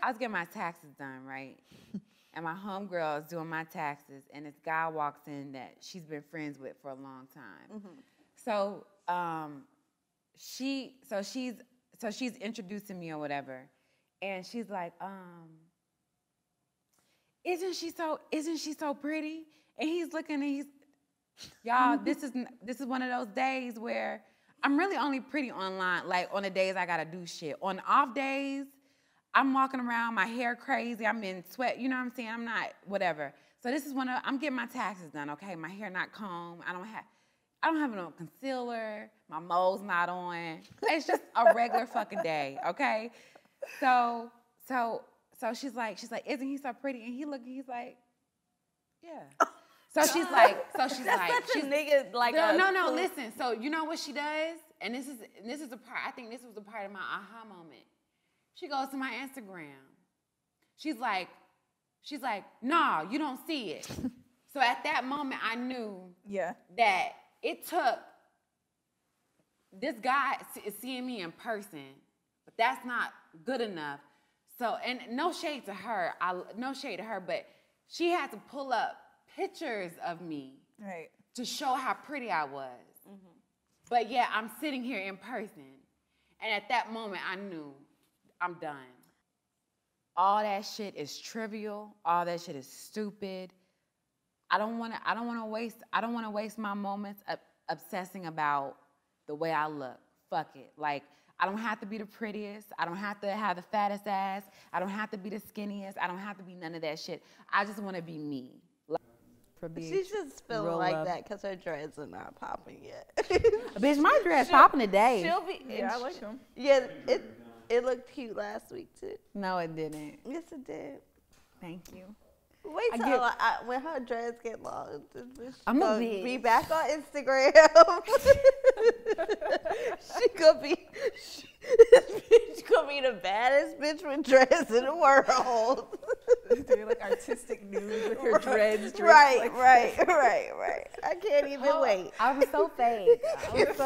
I was getting my taxes done, right? And my homegirl is doing my taxes, and this guy walks in that she's been friends with for a long time. So she's introducing me or whatever, and she's like, isn't she so pretty? And he's looking, and he's, y'all, this is one of those days where I'm really only pretty online, like on the days I gotta do shit. On off days, I'm walking around, my hair crazy, I'm in sweat, you know what I'm saying? I'm not, whatever. So this is I'm getting my taxes done, okay? My hair not combed, I don't have no concealer, my mole's not on. It's just a regular fucking day, okay? So she's like, isn't he so pretty? And he's like, yeah. So she's like, she's a nigga like no, listen. So you know what she does? And this is the part, I think this was the part of my aha moment. She goes to my Instagram. She's like, nah, you don't see it. So at that moment, I knew that it took this guy is seeing me in person, but that's not good enough. So, and no shade to her, but she had to pull up pictures of me to show how pretty I was. But yeah, I'm sitting here in person. And at that moment, I knew I'm done. All that shit is trivial. All that shit is stupid. I don't want to waste my moments obsessing about the way I look. Fuck it. Like, I don't have to be the prettiest. I don't have to have the fattest ass. I don't have to be the skinniest. I don't have to be none of that shit. I just want to be me. She's just feeling like that because her dreads are not popping yet. Bitch, my dreads popping today. She'll be. Yeah, I like them. Yeah, it looked cute last week too. No, it didn't. Yes, it did. Thank you. Wait till when her dreads get long, I'm gonna be back on Instagram. She gonna be the baddest bitch with dreads in the world. Doing like artistic nudes with her dreads. Right. I can't even wait. I was so fake. I was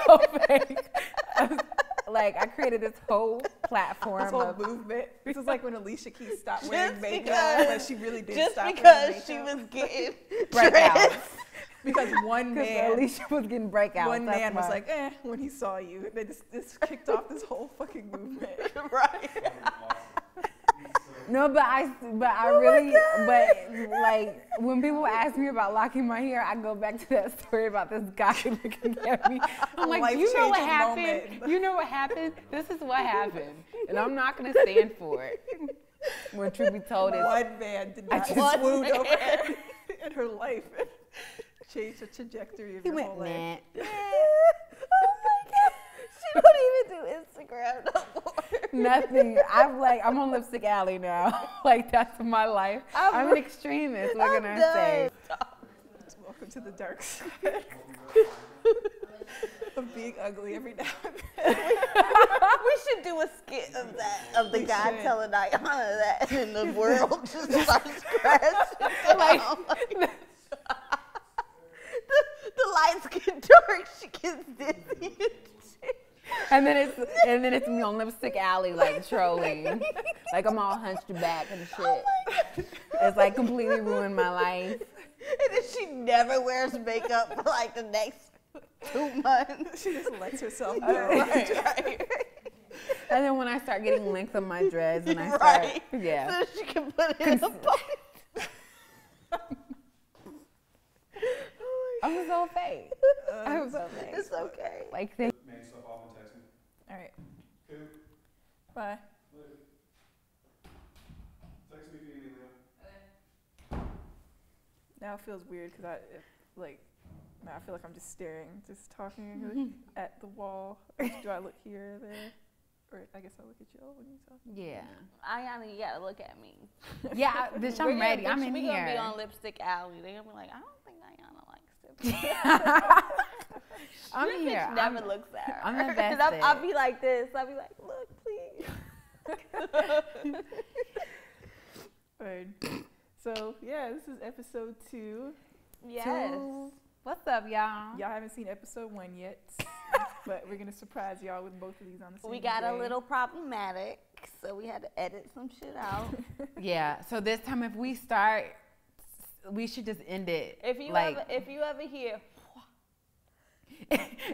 so fake. I created this whole platform. This whole movement. This is like when Alicia Keys stopped wearing makeup. But she really did stop wearing because makeup. she was getting breakouts. Because one man, Alicia was getting breakouts. One man was like, when he saw you. They just kicked off this whole fucking movement. Right. No, but like when people ask me about locking my hair, I go back to that story about this guy looking at me. I'm like, you know what happened? You know what happened? This is what happened, and I'm not gonna stand for it. When truth be told, one man did not swoon over her in her life, changed the trajectory of your whole life. Oh my God. She don't even do Instagram no more. Nothing. I'm on Lipstick Alley now. Like, that's my life. I'm an extremist, we're gonna say. Welcome to the dark side of being ugly every now and then. We should do a skit of that, of the guy telling Diana that, and the world just starts crashing down. The lights get dark, she gets dizzy. And then it's me on Lipstick Alley, like trolling, like I'm all hunched back and shit. Oh my God. It's like completely ruined my life. And then she never wears makeup for like the next 2 months. She just lets herself go. Right. And then when I start getting length on my dreads, and I start, so she can put it in a pocket. I'm so fake. I'm so fake. It's okay. Like Man, stuff off and text me. All right. Cool. Bye. Later. Text me if you need anything. Now it feels weird because I feel like I'm just staring, just talking at the wall. Do I look here or there? Or I guess I look at you when you talk. Yeah. Ayana, you gotta look at me. Yeah, bitch, I'm ready. I'm in here. here. We're gonna be on Lipstick Alley. They're gonna be like, I don't think Ayana likes lipstick. I'm here. Bitch never looks at her. I'm invested. I'll be like this. I'll be like, look, please. Right. So yeah, this is episode 2. Yes. What's up, y'all? Y'all haven't seen episode 1 yet, but we're gonna surprise y'all with both of these on the same We got day. a little problematic. so we had to edit some shit out. Yeah. So this time, if we start, we should just end it. If you ever hear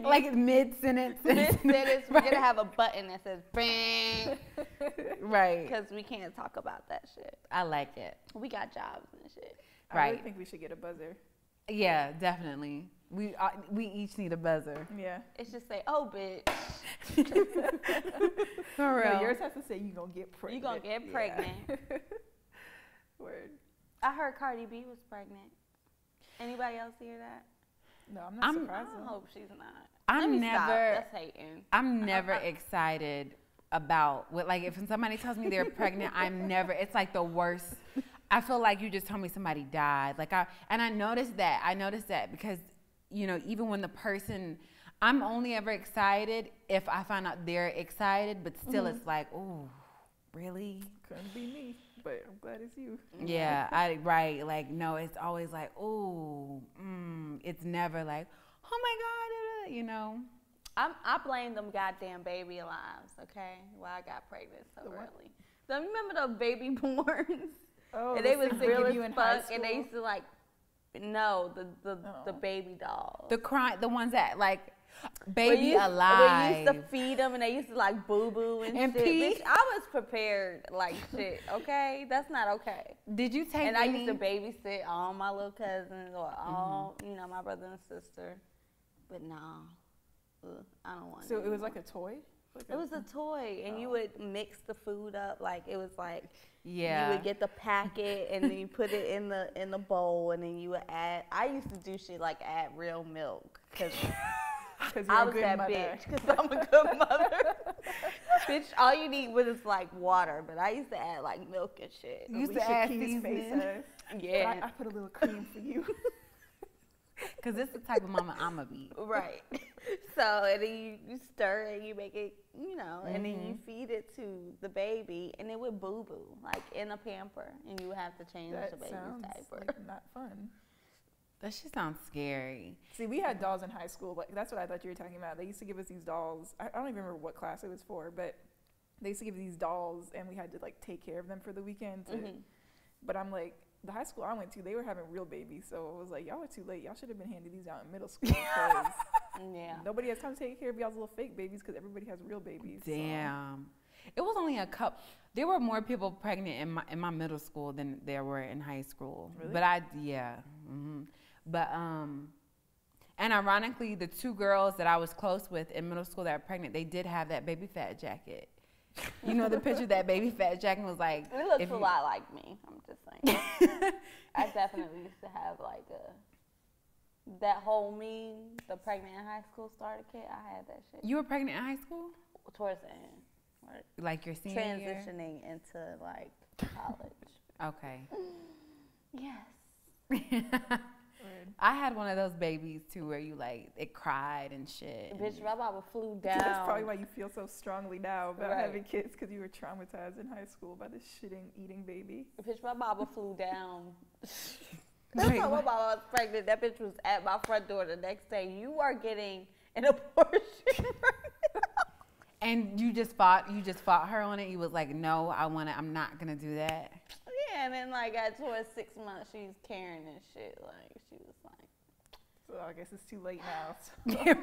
like mid sentence, we're gonna have a button that says bang, right? Because we can't talk about that shit. I like it. We got jobs and shit. I Right. really think we should get a buzzer. Yeah, definitely. We each need a buzzer. Yeah. It's just say, "Oh, bitch." For real. No, yours has to say you gonna get pregnant. You gonna get pregnant. Yeah. Word. I heard Cardi B was pregnant. Anybody else hear that? No, I'm not surprised. I though. hope she's not. I'm Let me never. stop. That's hating. I'm never excited about what, like, if somebody tells me they're pregnant, I'm never. It's like the worst. I feel like you just told me somebody died. Like I noticed that. I noticed that because, you know, even when the person, I'm only ever excited if I find out they're excited, but still it's like, ooh, really? Couldn't be me, but I'm glad it's you. Yeah, right. Like, no, it's always like, ooh, it's never like, oh my God, you know. I blame them goddamn baby lives, okay? Why I got pregnant so early. So remember the baby borns? Oh, And they was they real give as you in high fuck, and they school? used to like, no, the baby dolls. The ones that like, Where baby you alive. used to feed them, and they used to like boo boo and shit. pee. Bitch, I was prepared like shit. Okay, that's not okay. Did you take And any? I used to babysit all my little cousins or all, you know, my brother and sister. But no, I don't want. So it was anymore. like a toy. It was a toy, and you would mix the food up like it was like. Yeah. You would get the packet and then you put it in the bowl, and then you would add. I used to do shit like add real milk because I was that bitch. Because I'm a good mother. Bitch, all you need was like water, but I used to add like milk and shit. You used We to should add keep his face seasoning. us. Yeah, But I put a little cream for you. Because this is the type of mama I'ma be. right. So and then you stir it, you make it, you know, and then you feed it to the baby, and it would boo boo like in a pamper, and you would have to change That the baby's sounds diaper. like not fun. That shit sounds scary. See, we had dolls in high school. Like that's what I thought you were talking about. They used to give us these dolls. I don't even remember what class it was for, but they used to give these dolls, and we had to like take care of them for the weekend. But I'm like, the high school I went to, they were having real babies, so I was like, y'all were too late. Y'all should have been handing these out in middle school because Yeah. nobody has time to take care of y'all's little fake babies because everybody has real babies. so. Damn. It was only a couple. There were more people pregnant in my middle school than there were in high school. Really? But But and ironically, the two girls that I was close with in middle school that were pregnant, they did have that baby fat jacket. You know the picture of that baby fat jacket was like. It looks a lot like me. I'm just saying. I definitely used to have like that whole meme, the pregnant in high school starter kit. I had that shit. You were pregnant in high school? Towards the end. Right. Like your senior year? Transitioning into like college. Okay. Yes. I had one of those babies too where you like it cried and shit. Bitch, my mama flew down. That's probably why you feel so strongly now about Right. having kids, because you were traumatized in high school by this shitting, eating baby. Bitch, my mama flew down. Wait, That's how my what? mama was pregnant. That bitch was at my front door the next day. You are getting an abortion right now. And you just fought her on it. You was like, no, I'm not gonna do that. Yeah, and then like at towards 6 months, she's carrying and shit. Like she was like, So I guess it's too late now. Yeah,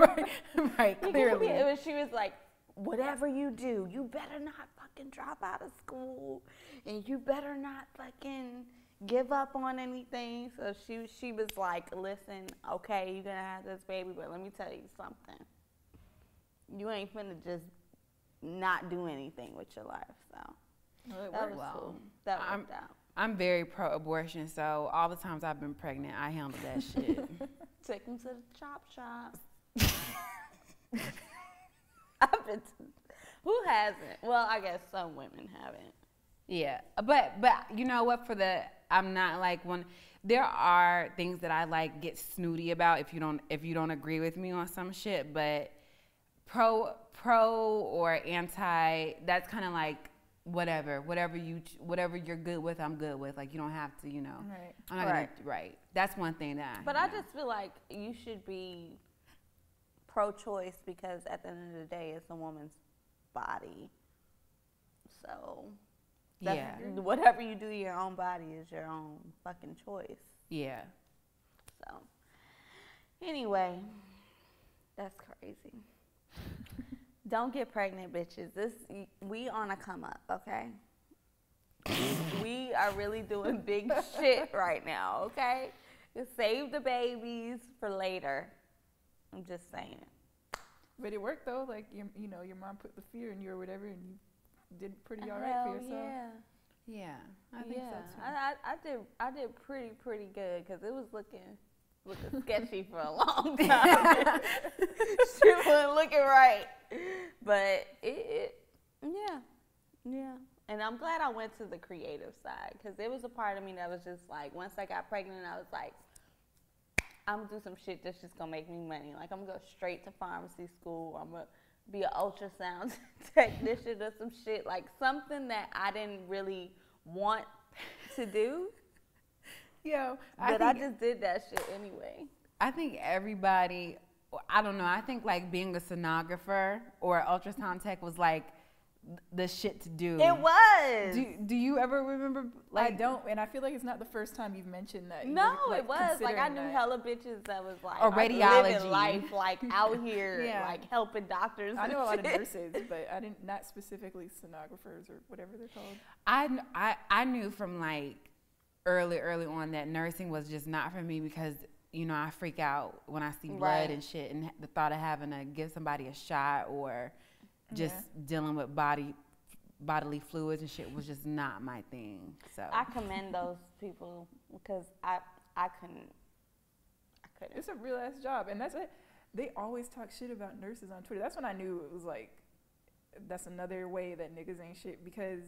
right, clearly. She was like, whatever you do, you better not fucking drop out of school, and you better not fucking give up on anything. So she was like, listen, okay, you're gonna have this baby, but let me tell you something. You ain't finna just not do anything with your life. So that was cool. That worked out. I'm very pro-abortion, so all the times I've been pregnant, I handled that shit. Take them to the chop shop. I've been to, who hasn't? Well, I guess some women haven't. Yeah, but you know what? I'm not like one. There are things that I like get snooty about if you don't agree with me on some shit. But pro or anti, that's kind of like whatever you're good with, I'm good with. Like you don't have to, you know. Right. I'm not gonna, right. That's one thing that. But I just feel like you should be pro-choice because at the end of the day, it's a woman's body. So Yeah. whatever you do to your own body is your own fucking choice. Yeah. So anyway, that's crazy. Don't get pregnant, bitches. We on a come up, okay? We are really doing big shit right now, okay? Just save the babies for later. I'm just saying. But it worked though. Like your mom put the fear in you or whatever, and you did pretty all right for yourself. Yeah. I think so too. I did pretty good because it was looking sketchy for a long time. She wasn't looking right, but yeah. And I'm glad I went to the creative side because there was a part of me that was just like, once I got pregnant, I was like, I'm gonna do some shit that's just gonna make me money. Like, I'm gonna go straight to pharmacy school. I'm gonna be an ultrasound technician or some shit. Like, something that I didn't really want to do. Yo, But I just did that shit anyway. I think everybody, I don't know, I think like being a sonographer or an ultrasound tech was like the shit to do. It was. Do you ever remember? Like, I don't, and I feel like it's not the first time you've mentioned that. No, like, it was. Like, I knew that. hella bitches that was like, Or radiology. living life, like out here, Yeah. like helping doctors. I and know a lot of shit. nurses, but I didn't, not specifically sonographers or whatever they're called. I knew from like early on that nursing was just not for me because, you know, I freak out when I see blood Right. and shit, and the thought of having to give somebody a shot or just dealing with bodily fluids and shit was just not my thing. So I commend those people because I couldn't. It's a real ass job, and that's it. They always talk shit about nurses on Twitter. That's when I knew it was like, that's another way that niggas ain't shit, because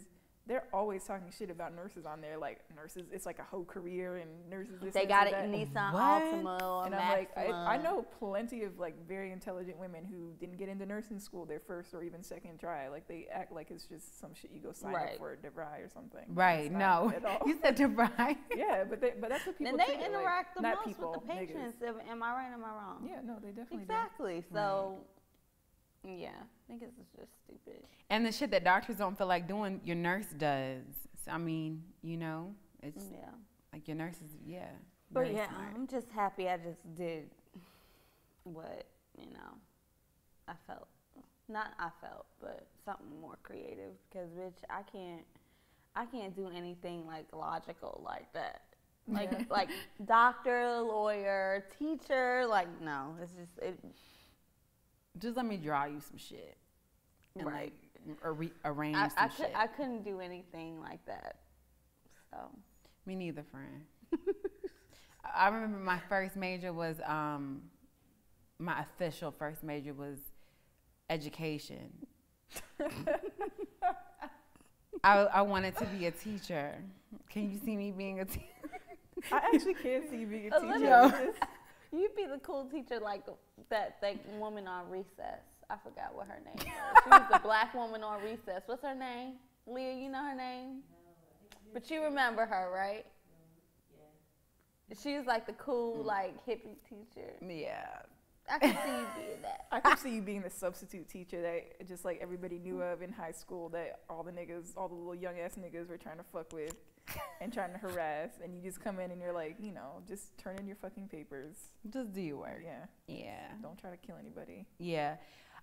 they're always talking shit about nurses on there. Like, nurses, it's like a whole career, and nurses this, They this, got and it that. Nissan What? Altima or And I'm like, Maxima. I know plenty of like very intelligent women who didn't get into nursing school their first or even second try. Like, they act like it's just some shit you go sign Right. up for at DeVry or something. right, It's not no, at all. you said to Brian. Yeah, but that's what people. And they treat it like. interact the Not most people, with the patients. Am I right? Am I wrong? Yeah, no, they definitely Exactly. So, yeah, I think it's just stupid. And the shit that doctors don't feel like doing, your nurse does. So, I mean, you know, it's Yeah. like your nurse is, yeah. But very yeah, smart. I'm just happy I just did what, I felt. Not I felt, but something more creative. Because, bitch, I can't do anything like logical like that. Like, like doctor, lawyer, teacher, like, no. It's just, Just let me draw you some shit. And Right. like arrange I some shit. I couldn't do anything like that. So. Me neither, friend. I remember my first major was, my official first major was education. I wanted to be a teacher. Can you see me being a teacher? I actually can't see you being a A teacher. little- It's just- You'd be the cool teacher like that woman on Recess. I forgot what her name was. She was the black woman on Recess. What's her name? Leah, you know her name? But you remember her, right? She was like the cool, like, hippie teacher. Yeah. I can see you being that. I can see you being the substitute teacher that just like everybody knew of in high school, that all the little young ass niggas were trying to fuck with and trying to harass, and you just come in and you're like, just turn in your fucking papers. Just do your work. Yeah. Yeah. Don't try to kill anybody. Yeah.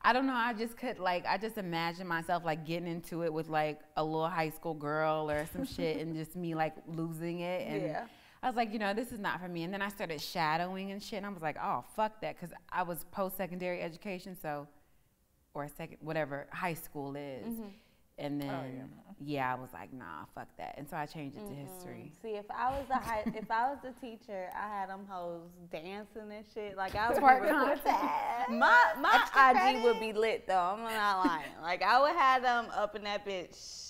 I don't know. I just imagine myself like getting into it with like a little high school girl or some shit and just me like losing it. And Yeah. I was like, this is not for me. And then I started shadowing and shit. And I was like, oh, fuck that. Because I was post-secondary education. So, or whatever high school is. Mm-hmm. And then, I was like, nah, fuck that. And so I changed it to history. See, if I was the teacher, I had them hoes dancing and shit. Like, I would Twerk be contest. My Extra IG credit. would be lit though. I'm not lying. Like, I would have them up in that bitch.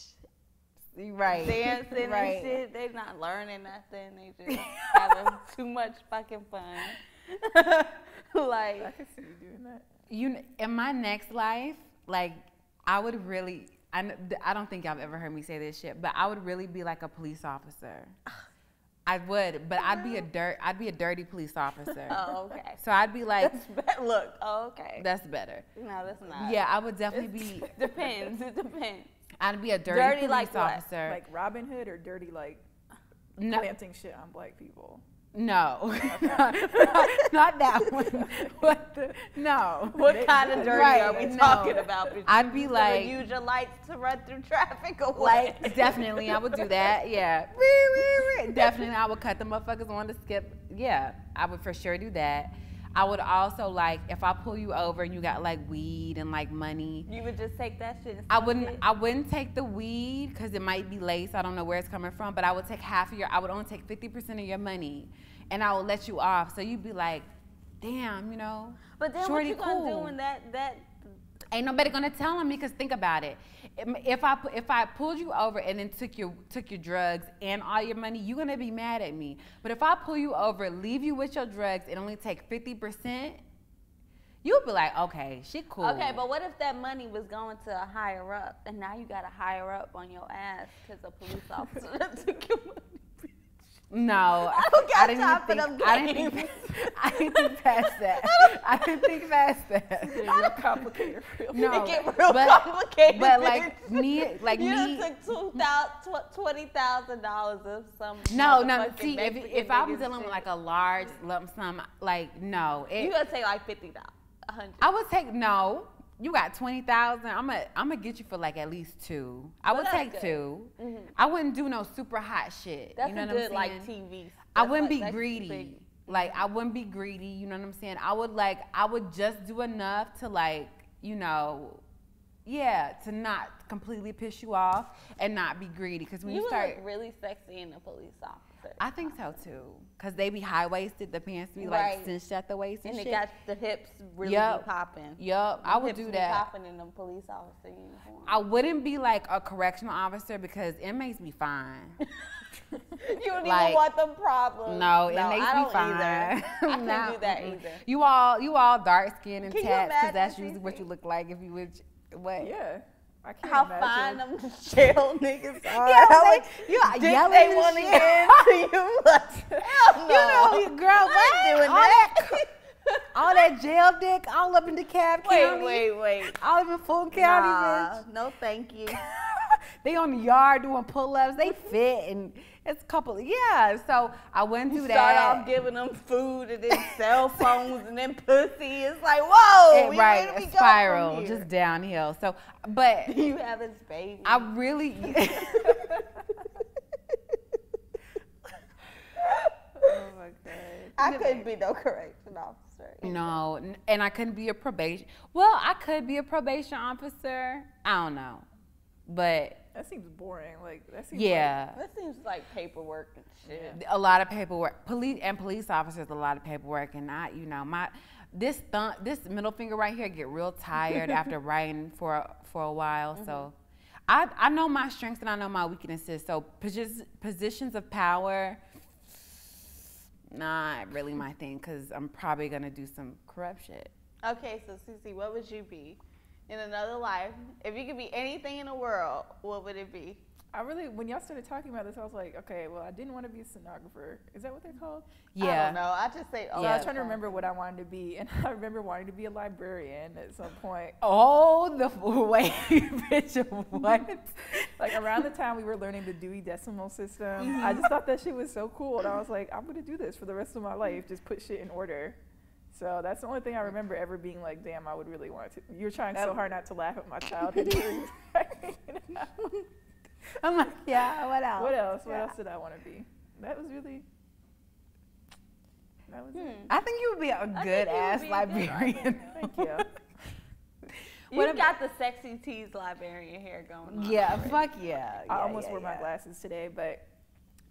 Right. Dancing Right. and shit. They not learning nothing. They just having too much fucking fun. Like, I can see you doing that. In my next life, like, I would really, I don't think y'all have ever heard me say this shit, but I would really be like a police officer. I would, but I'd be a dirty police officer. oh, okay. So I'd be like, Look, oh, okay. that's better. No, that's not. Yeah, I would definitely be. Depends. It depends. I'd be a dirty police like what? officer. Like Robin Hood or dirty like No. planting shit on black people? No, not that one. No. What kind of dirty are we no. talking about? I'd be You like, use your lights to run through traffic or what? like, definitely, I would do that. Yeah, definitely, I would cut the motherfuckers on to skip. Yeah, I would for sure do that. I would also like if I pull you over and you got like weed and like money. You would just take that shit and I smoke wouldn't. it? I wouldn't take the weed because it might be lace. I don't know where it's coming from, but I would take half of your. I would only take 50% of your money, and I would let you off. So you'd be like, "Damn, you know." But then shorty what you gonna cool. do when that? Ain't nobody gonna tell on me because think about it. If I pulled you over and then took your drugs and all your money, you're gonna be mad at me. But if I pull you over, leave you with your drugs, and only take 50%. You'll be like, okay, she cool. Okay, but what if that money was going to a higher up, and now you got a higher up on your ass because a police officer took your money? No, I don't got didn't time for even them think. I didn't think past that. I didn't think past that. It's real complicated. No, It get real complicated. but bitch. like me, you took $20,000 of some. No. motherfucking See, Mexican if I'm nigga's dealing with shit. like a large lump sum, like no, You gotta take like $50, $100. I would take no. You got 20,000. I'm gonna get you for like at least 2. I would that's take good. 2. Mhm. I wouldn't do no super hot shit. That's you know a what good I'm like saying? TV. I That's wouldn't like- be that's greedy. big. Like I wouldn't be greedy. You know what I'm saying? I would just do enough to like to not completely piss you off and not be greedy. Because when You you would start, look really sexy in a police officer. I think so too. Cause they be high waisted, the pants be Right. like cinched at the waist and And it shit. got the hips really Yup. be popping. Yup, I would Hips do be that. popping in a police officer uniform. I wouldn't be like a correctional officer because inmates be fine. You don't Like, even want them problems. No, it makes I me don't fine. either. I can't No, do that mm-mm. either. You all dark skinned and Can you tats because imagine, that's usually what Cece? you look like if you would. What? Yeah, I can't How imagine. fine them jail niggas are. Yeah, How like, much you dick yelling they and want to shit. get into you. Like, hell no. You know, girl, what? I ain't doing all that. all that jail dick all up in DeKalb County. Wait. All up in Fulton County, Nah, no thank you. bitch. They on the yard doing pull-ups. They fit and it's a couple. Yeah, so I wouldn't do You that. start off giving them food and then cell phones and then pussy. It's like, whoa. Right, where do we a go spiral, from here? just downhill. So, but You have his baby. I really. Oh my god. I couldn't be no correction officer. No, and I couldn't be a probation. Well, I could be a probation officer. I don't know, but That seems boring. Like that seems. yeah, That seems like paperwork and shit. a lot of paperwork. Police officers, a lot of paperwork, and this middle finger right here get real tired after writing for a while. Mm-hmm. So, I know my strengths and I know my weaknesses. So positions of power. Not really my thing because I'm probably gonna do some corrupt shit. Okay, so Cece, what would you be in another life? If you could be anything in the world, what would it be? when y'all started talking about this, I was like, okay, well, I didn't want to be a stenographer. Is that what they're called? I Yeah. don't know. I just say, So I Yeah. was trying to remember what I wanted to be, and I remember wanting to be a librarian at some point. Oh, the wait, bitch, what? Like around the time we were learning the Dewey Decimal System, I just thought that shit was so cool, and I was like, I'm gonna do this for the rest of my life, just put shit in order. So that's the only thing I remember ever being like, damn, I would really want to. You're trying so hard not to laugh at my childhood dreams. I'm like, yeah, what else? What else? What else did I want to be? That was it. I think you would be a good ass be a good librarian. Thank you. You got the sexy tease librarian hair going on. Yeah, already. fuck yeah. I almost wore my glasses today, but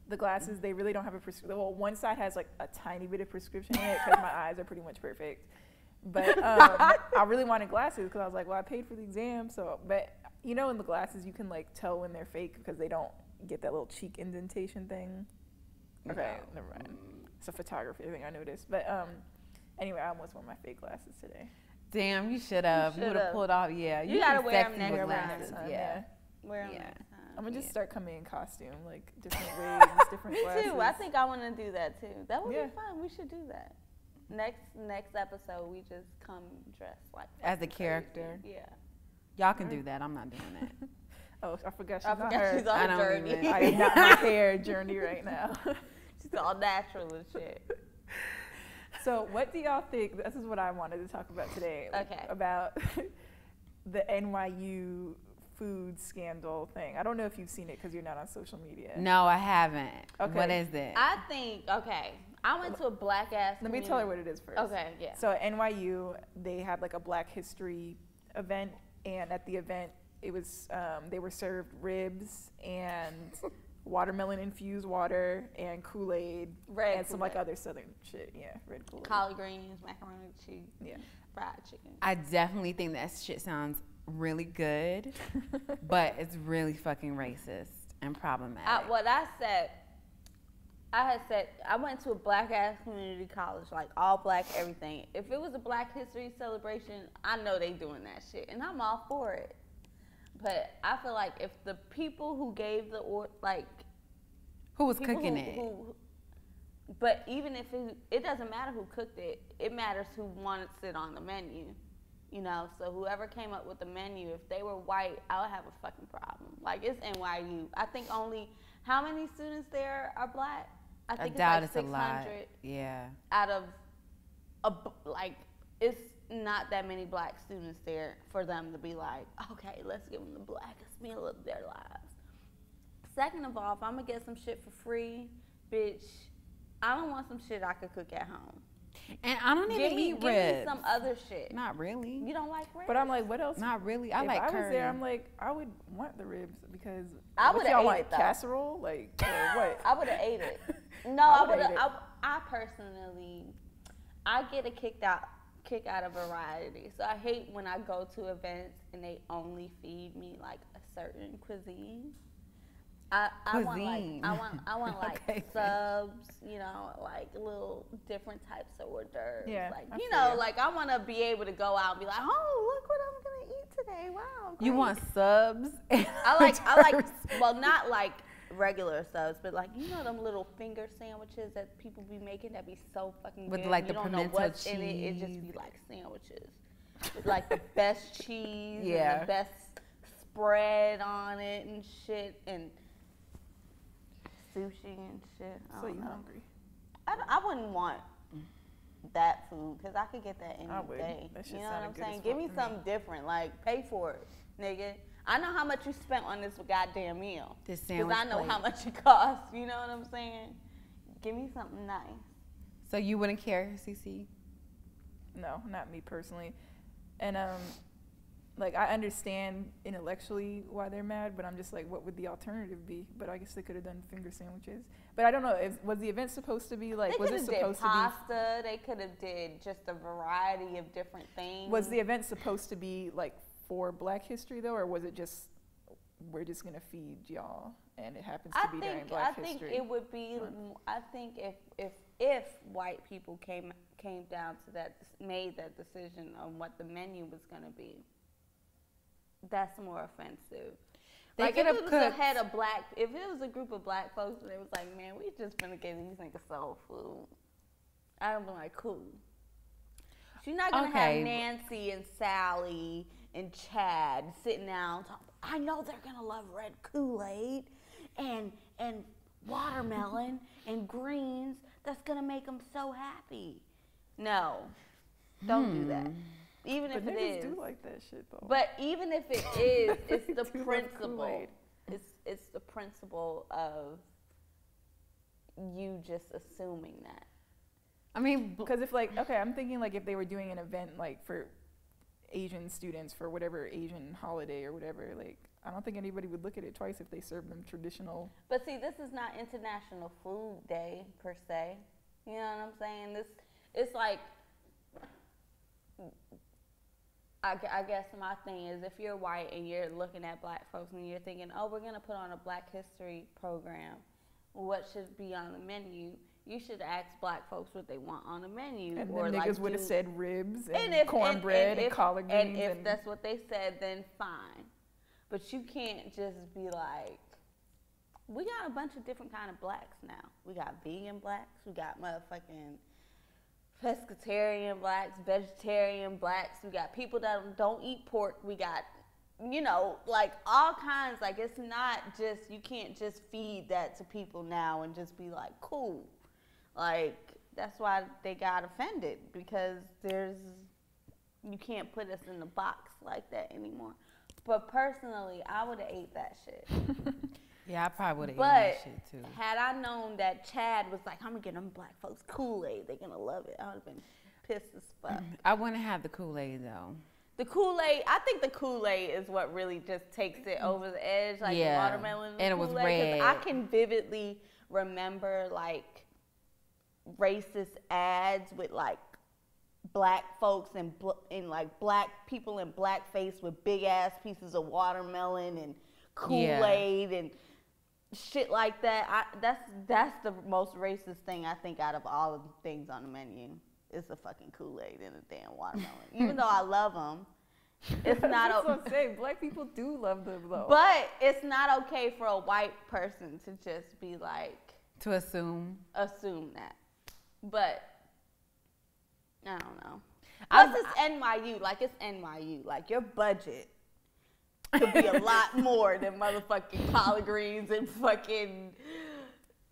the glasses, they really don't have a prescription. Well, one side has like a tiny bit of prescription in it because my eyes are pretty much perfect. But I really wanted glasses because I was like, well, I paid for the exam. So, but you know, in the glasses, you can like tell when they're fake because they don't get that little cheek indentation thing. Okay, never mind. It's a photography thing I noticed. But anyway, I almost wore my fake glasses today. Damn, you should have. You would have should've. pulled off. Yeah, You gotta be wear 'em sexy next with time. glasses. Yeah. Wear 'em Yeah. next time. I'm gonna just Yeah. start coming in costume, like different wigs, different Me glasses. too. I think I want to do that too. That would Yeah. be fun. We should do that. Next episode, we just come dressed like As a fucking character. crazy. Yeah. Y'all can do that. I'm not doing that. Oh, I forgot she's I not forgot her. she's on I a don't journey. even- I am not my hair journey right now. She's all natural and shit. So what do y'all think, this is what I wanted to talk about today. Okay. About the NYU food scandal thing. I don't know if you've seen it because you're not on social media. No, I haven't. Okay. What is it? I think, okay, I went to a black ass Let me tell her what it is first. Okay, yeah. So at NYU, they had like a Black History event, and at the event, it was they were served ribs and watermelon infused water and Kool-Aid Red and some like Kool-Aid. other southern shit. Yeah, red Kool-Aid. Collard greens, macaroni and cheese, Yeah. fried chicken. I definitely think that shit sounds really good, but it's really fucking racist and problematic. What I said, I went to a black ass community college, like all black everything. If it was a Black History celebration, I know they doing that shit, and I'm all for it. But I feel like if the people who gave the Who was people cooking who- it? who- but even if it doesn't matter who cooked it, it matters who wants it on the menu. You know, so whoever came up with the menu, if they were white, I would have a fucking problem. Like, it's NYU. I think only, how many students there are black? I think doubt it's it's like a lot. 600 Yeah. out of, it's not that many black students there for them to be like, okay, let's give them the blackest meal of their lives. Second of all, if I'm gonna get some shit for free, bitch, I don't want some shit I could cook at home. And I don't even eat Give me ribs. some other shit. Not really. You don't like ribs? But I'm like, what else? Not really. I if like I curry. was there, I'm like, I would want the ribs because I what would've y'all ate want, it, though. casserole, like or what? I would have ate it. No, I I would've would have. ate it. I personally, I get a kick out of variety. So I hate when I go to events and they only feed me like a certain cuisine. I want Cuisine. like Okay. subs, you know, like little different types of hors d'oeuvres. Yeah, Like, I you feel know, ya. like I want to be able to go out and be like, oh, look what I'm gonna eat today. Wow. You great. want subs? I like, well, not like regular subs, but like, you know them little finger sandwiches that people be making that be so fucking With, good. like, you the don't know pimento what's in it. It just cheese. be like sandwiches with like the best cheese Yeah. and the best spread on it and shit and sushi and shit. I So don't you know. hungry? I wouldn't want that food because I could get that any I would. day. That shit You know what sounded I'm good as saying? Give fuck me to me. something different. Like, pay for it, nigga. I know how much you spent on this goddamn meal. This Because sandwich I know plate. how much it costs. You know what I'm saying? Give me something nice. So you wouldn't care, CC? No, not me personally. And like I understand intellectually why they're mad, but I'm just like, what would the alternative be? But I guess they could have done finger sandwiches. But I don't know. Was the event supposed to be like? They Was could it have did supposed to pasta. They could have did just a variety of different things. be? Was the event supposed to be like for Black History though, or was it just we're just gonna feed y'all and it happens to be during Black I History? think it would be. I think if white people came down to that, made that decision on what the menu was going to be, that's more offensive. They Like could if have it was a cooked. head of black, if it was a group of black folks and they was like, man, we just gonna get these niggas soul food, I'd be like, cool. You're not gonna Okay. have Nancy and Sally and Chad sitting down talking. I know they're gonna love red Kool-Aid and watermelon and greens. That's gonna make them so happy. No, don't do that. Even but if it niggas is. do like that shit though. But even if it is, it's the do love principle. Kool-Aid. It's the principle of you just assuming that. I mean, Because if like, okay, I'm thinking like if they were doing an event like for Asian students for whatever Asian holiday or whatever, like I don't think anybody would look at it twice if they served them traditional. But see, this is not International Food Day per se. You know what I'm saying? It's like, I guess my thing is if you're white and you're looking at black folks and you're thinking, oh, we're gonna put on a Black History program, what should be on the menu? You should ask black folks what they want on the menu. And or then like niggas would have do- said ribs and, if- cornbread and, if- collard greens. And if that's what they said, then fine. But you can't just be like, we got a bunch of different kind of blacks now. We got vegan blacks. We got motherfucking pescatarian blacks, vegetarian blacks. We got people that don't eat pork. We got you know, like all kinds. Like it's not just, you can't just feed that to people now and just be like, cool. Like that's why they got offended, because you can't put us in the box like that anymore. But personally, I would have ate that shit. Yeah, I probably would have eaten But that shit too. had I known that Chad was like, I'm gonna get them black folks Kool-Aid, they're gonna love it, I would have been pissed as fuck. I wouldn't have the Kool-Aid though. The Kool-Aid, I think the Kool-Aid is what really just takes it over the edge, like the watermelon and it was red. I can vividly remember like racist ads with like black folks and like black people in blackface with big ass pieces of watermelon and Kool-Aid and shit like that. That's the most racist thing I think out of all of the things on the menu. It's a fucking Kool-Aid and a damn watermelon. Even though I love them, it's not. That's what I'm saying. Black people do love them though. But it's not okay for a white person to just be like, to assume that. But I don't know. Plus, it's NYU. Like it's NYU. Like your budget could be a lot more than motherfucking collard greens and fucking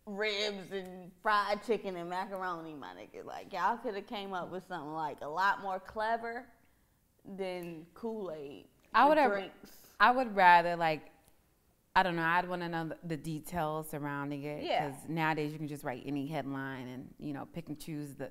ribs and fried chicken and macaroni, my nigga. Like y'all could have came up with something like a lot more clever than Kool-Aid. I would rather like, I don't know, I'd want to know the details surrounding it. Yeah. Because nowadays you can just write any headline and, you know, pick and choose the.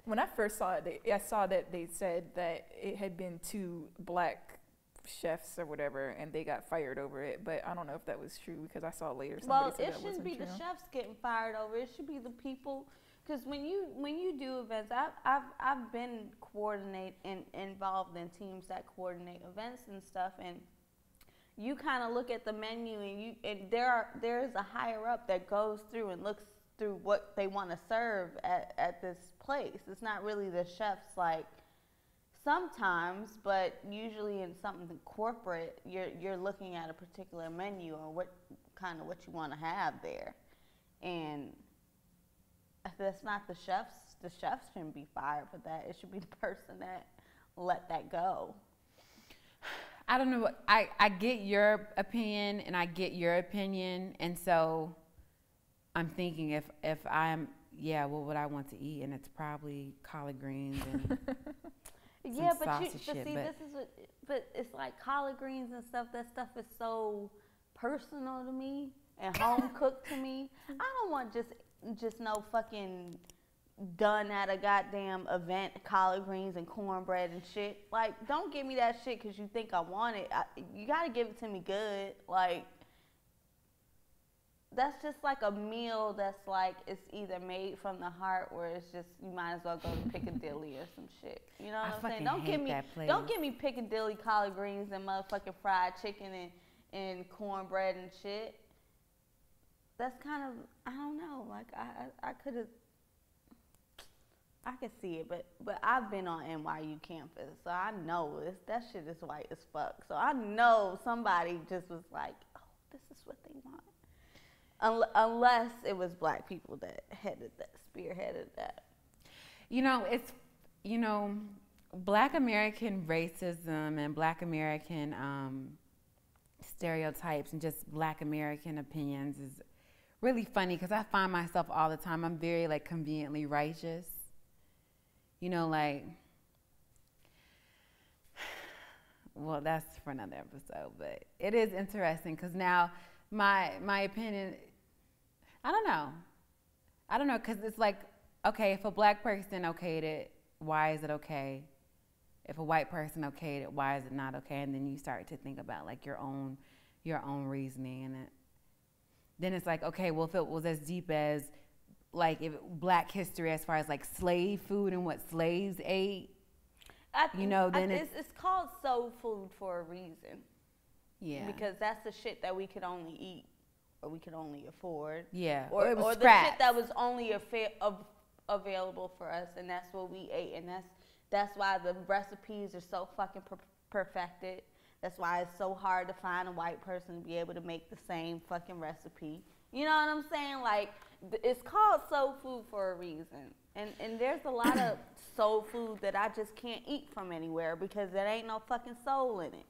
When I first saw it, I saw that they said that it had been 2 black chefs or whatever, and they got fired over it. But I don't know if that was true, because I saw later somebody said that wasn't true. Well, it shouldn't be the chefs getting fired over. It should be the people. Because when you do events, I've been involved in teams that coordinate events and stuff, and you kind of look at the menu and there's a higher up that goes through and looks through what they want to serve at this place. It's not really the chefs, like sometimes, but usually in something corporate, you're looking at a particular menu or what you want to have there, and if that's not the chefs shouldn't be fired for that. It should be the person that let that go. I don't know. I get your opinion and I get your opinion, and so I'm thinking if I'm, what would I want to eat? And it's probably collard greens and yeah, but it's like collard greens and stuff. That stuff is so personal to me and home cooked to me. I don't want just no fucking done at a goddamn event collard greens and cornbread and shit. Like, don't give me that shit because you think I want it. You got to give it to me good. Like, that's just like a meal that's like, it's either made from the heart or it's just, you might as well go to Piccadilly or some shit. You know what I'm saying? Don't give me Piccadilly collard greens and motherfucking fried chicken and cornbread and shit. That's kind of, I don't know, like I could see it, but I've been on NYU campus, so I know that shit is white as fuck. So I know somebody just was like, oh, this is what they want. Unless it was black people that spearheaded that. You know, it's, you know, Black American racism and Black American stereotypes and just Black American opinions is really funny, because I find myself all the time, I'm very like conveniently righteous. You know, like, well, that's for another episode, but it is interesting because now my opinion, I don't know, because it's like, okay, if a black person okayed it, why is it okay? If a white person okayed it, why is it not okay? And then you start to think about like your own reasoning, and then it's like, okay, well, if it was as deep as like if black history as far as like slave food and what slaves ate, you know, then it's called soul food for a reason. Yeah. Because that's the shit that we could only eat or we could only afford. Yeah. Or it was the shit that was only available for us, and that's what we ate, and that's why the recipes are so fucking perfected. That's why it's so hard to find a white person to be able to make the same fucking recipe. You know what I'm saying? Like, it's called soul food for a reason. And there's a lot of soul food that I just can't eat from anywhere because there ain't no fucking soul in it.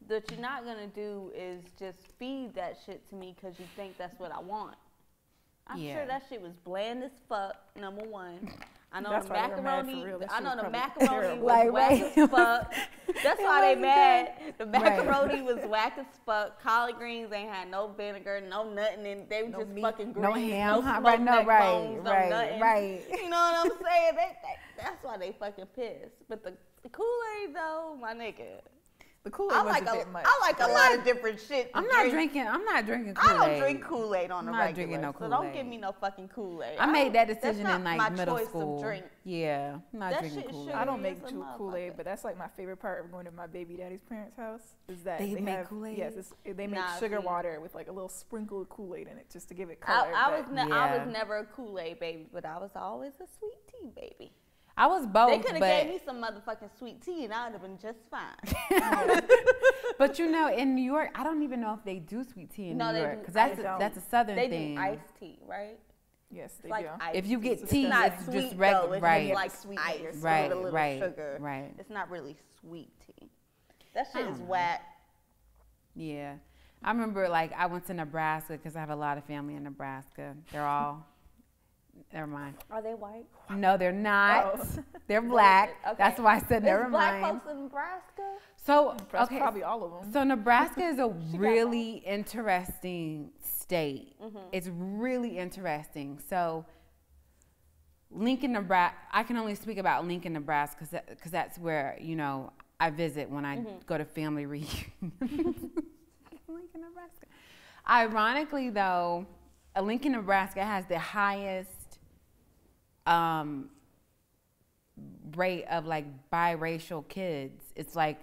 what you're not gonna do is just feed that shit to me because you think that's what I want. I'm sure that shit was bland as fuck. Number one. I know That's the why they were mad for macaroni. real. That I shit know was the probably macaroni terrible. was Like, whack right. as fuck. That's why they wasn't mad. The Right. macaroni was whack as fuck. Collard greens ain't had no vinegar, no nothing, and they were No just meat. fucking No greens, ham, no huh? smoked Right, no, neck right, bones, no right, nothing. right. You know what I'm saying? That's why they fucking pissed. But the Kool-Aid though, my nigga. The Kool-Aid was a bit much. I like a lot of different shit. To I'm not drink. drinking I Kool-Aid. don't drink Kool-Aid on the I'm not regular. drinking no So don't Kool-Aid. give me no fucking Kool-Aid. I made that that's decision not in like my middle choice school. Of drink. Yeah, I'm not That drinking shit Kool-Aid. I don't Sugar make is a Kool-Aid, motherfucker. but that's like my favorite part of going to my baby daddy's parents' house is that They make have Kool-Aid? Yes, they make Nah, sugar see. water with like a little sprinkle of Kool-Aid in it just to give it color. I but was Yeah. never a Kool-Aid baby, but I was always a sweet tea baby. I was both, They could have but gave me some motherfucking sweet tea and I would have been just fine. but you know, in New York, I don't even know if they do sweet tea in No, New they York do because iced that's a southern They thing. do iced tea, right? yes, It's they like do. iced If you get It's tea, not it's sweet just regular, though. It's right? just like Sweet ice niggas. Right, with a little right, sugar. right. It's not really sweet tea. That shit I is don't know. whack. Yeah, I remember like I went to Nebraska because I have a lot of family in Nebraska. They're all, never mind. Are they white? No, they're not. Oh. They're black. Okay. That's why I said never There's black mind. folks in Nebraska? So That's okay, probably all of them. so Nebraska is a really interesting state. It's really interesting. So Lincoln, Nebraska, I can only speak about Lincoln, Nebraska because that's where, you know, I visit when I go to family reunions. Lincoln, Nebraska. Ironically, though, Lincoln, Nebraska has the highest rate of like biracial kids. It's like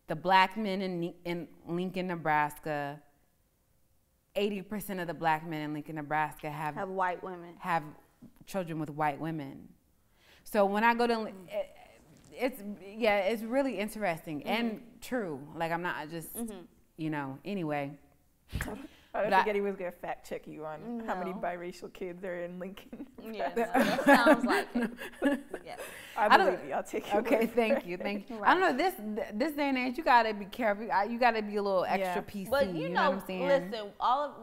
the black men in Lincoln, Nebraska, 80% of the black men in Lincoln, Nebraska have white women. have children with white women. So when I go to, it's really interesting and true. Like I'm not just, you know, anyway. I But forget he was gonna fact check you on how many No. biracial kids are in Lincoln. Yeah, no, that sounds like it. Yeah. I don't- believe you. I'll take your Okay, word for thank it. you, thank you. Right. I don't know this day and age. You gotta be careful. You gotta be a little extra Yeah. PC. But you you know know, what I'm saying? listen,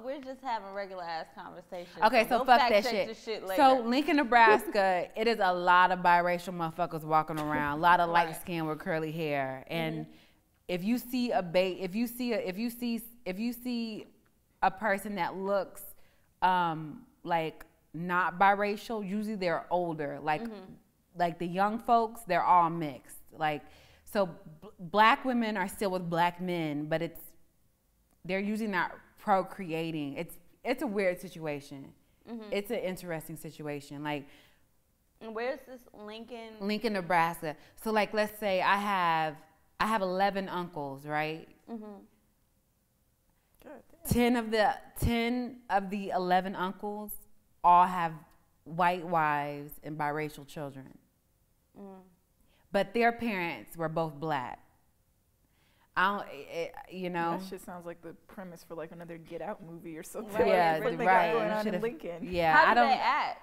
we're just having regular ass conversations. Okay, so don't fuck fact that check shit. this shit later. So Lincoln, Nebraska, it is a lot of biracial motherfuckers walking around. A lot of Right. light skin with curly hair. And if you see a person that looks like not biracial, usually they're older. Like the young folks, they're all mixed. Like so, black women are still with black men, but they're usually not procreating. It's a weird situation. It's an interesting situation. Like and where's this Lincoln? Lincoln, Nebraska. So like let's say I have 11 uncles, right? God damn. 10 of the 11 uncles all have white wives and biracial children. But their parents were both black. You know? That shit sounds like the premise for like another Get Out movie or something. Right, Yeah, what they right. got going on in Should've- Lincoln. Yeah, How I do don't. they act?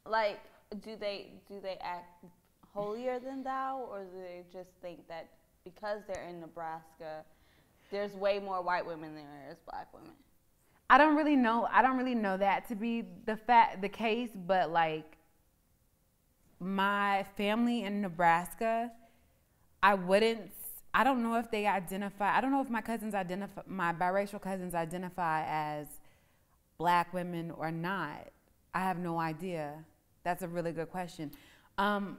Like, do they act holier than thou, or do they just think that because they're in Nebraska, there's way more white women than there is black women? I don't really know that to be the case, but like my family in Nebraska, I don't know if they identify. I don't know if my biracial cousins identify as black women or not. I have no idea. That's a really good question. The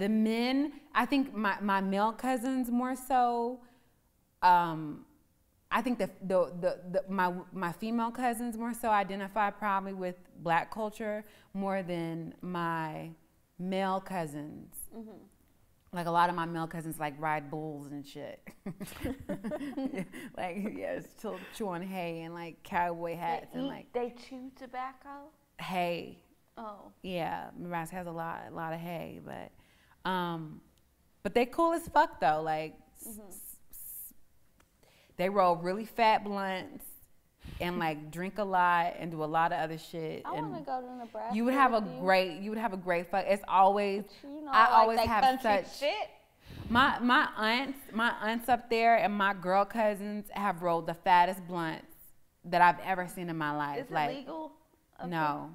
men, I think my male cousins more so. I think my female cousins more so identify probably with black culture more than my male cousins. Like a lot of my male cousins like ride bulls and shit. Like yes, chew on hay and like cowboy hats and like they chew tobacco. hay. Oh, Yeah, Nebraska has a lot of hay, but they cool as fuck though. Like they roll really fat blunts and like drink a lot and do a lot of other shit. I and want to go to Nebraska. you would have a with you. great fuck. It's always But you know, I like always that have country such shit. My aunts up there and my girl cousins have rolled the fattest blunts that I've ever seen in my life. Is it legal? No,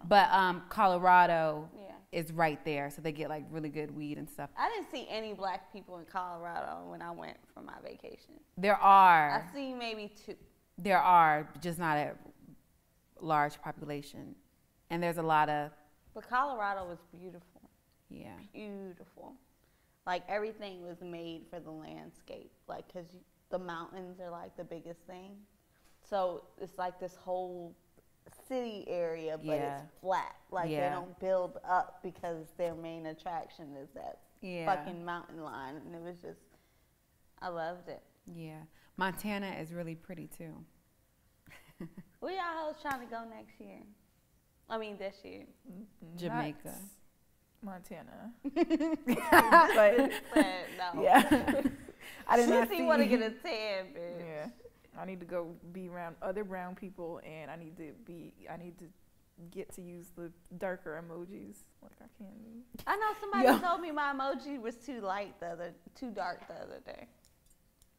but Colorado Yeah. is right there, so they get like really good weed and stuff. I didn't see any black people in Colorado when I went for my vacation. There are. I see maybe 2. There are, just not a large population, and there's a lot of. But Colorado was beautiful. Yeah. Beautiful. Like everything was made for the landscape. Like, cause the mountains are like the biggest thing. So it's like this whole city area, but it's flat. Like they don't build up because their main attraction is that fucking mountain line. And it was just, I loved it. Yeah. Montana is really pretty too. Where y'all hoes trying to go next year? I mean, this year. Jamaica. Not Montana. But no. Yeah. I did not She want to get a tan, bitch. Yeah. I need to go be around other brown people, and I need to get to use the darker emojis. Like I can't. I know somebody told me my emoji was too dark the other day.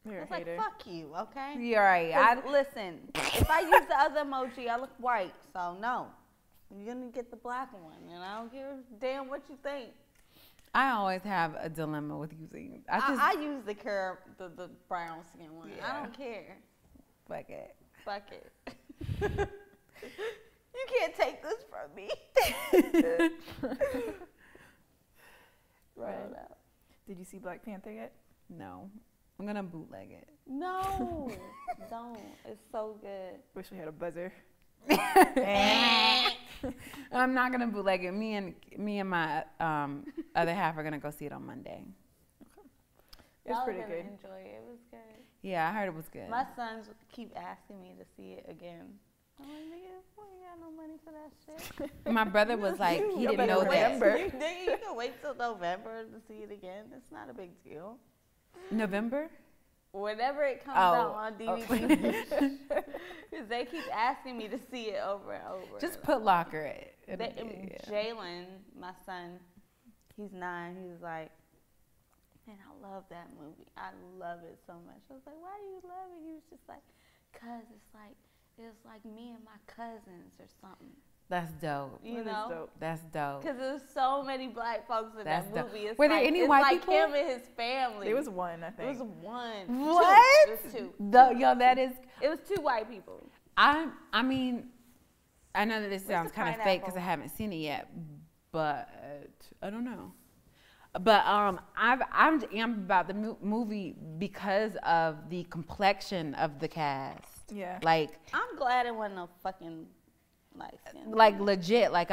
You're I was a hater. like, fuck you, okay? You're right. Listen, if I use the other emoji, I look white, so no. You're gonna get the black one, and I don't give a damn what you think. I always have a dilemma with using. I use the brown skin one. Yeah. I don't care. Fuck it. Fuck it. You can't take this from me. Right. Did you see Black Panther yet? No. I'm gonna bootleg it. No, don't. It's so good. Wish we had a buzzer. I'm not gonna bootleg it. Me and my other half are gonna go see it on Monday. It's pretty Y'all good. gonna enjoy it. It was good. Yeah, I heard it was good. My sons keep asking me to see it again. I'm like, nigga, we ain't got no money for that shit. My brother was like, he didn't know that. Nigga, you can wait till November to see it again. It's not a big deal. November? Whenever it comes out on DVD. Because they keep asking me to see it over and over. Just put Locker it. Jalen, my son, he's 9. He was like, man, I love that movie. I love it so much. I was like, why do you love it? He was just like, cause it's like me and my cousins or something. That's dope. You know? Dope. That's dope. Because there's so many black folks in that movie. It's Were there like, any it's white like people? him and his family. There was one, I think. It was one. What? It was 2. That is. It was 2 white people. I mean, I know that this sounds the kind of fake because I haven't seen it yet, but I don't know. But I'm amped about the movie because of the complexion of the cast. Yeah. Like, I'm glad it wasn't no fucking light skin. like legit. Like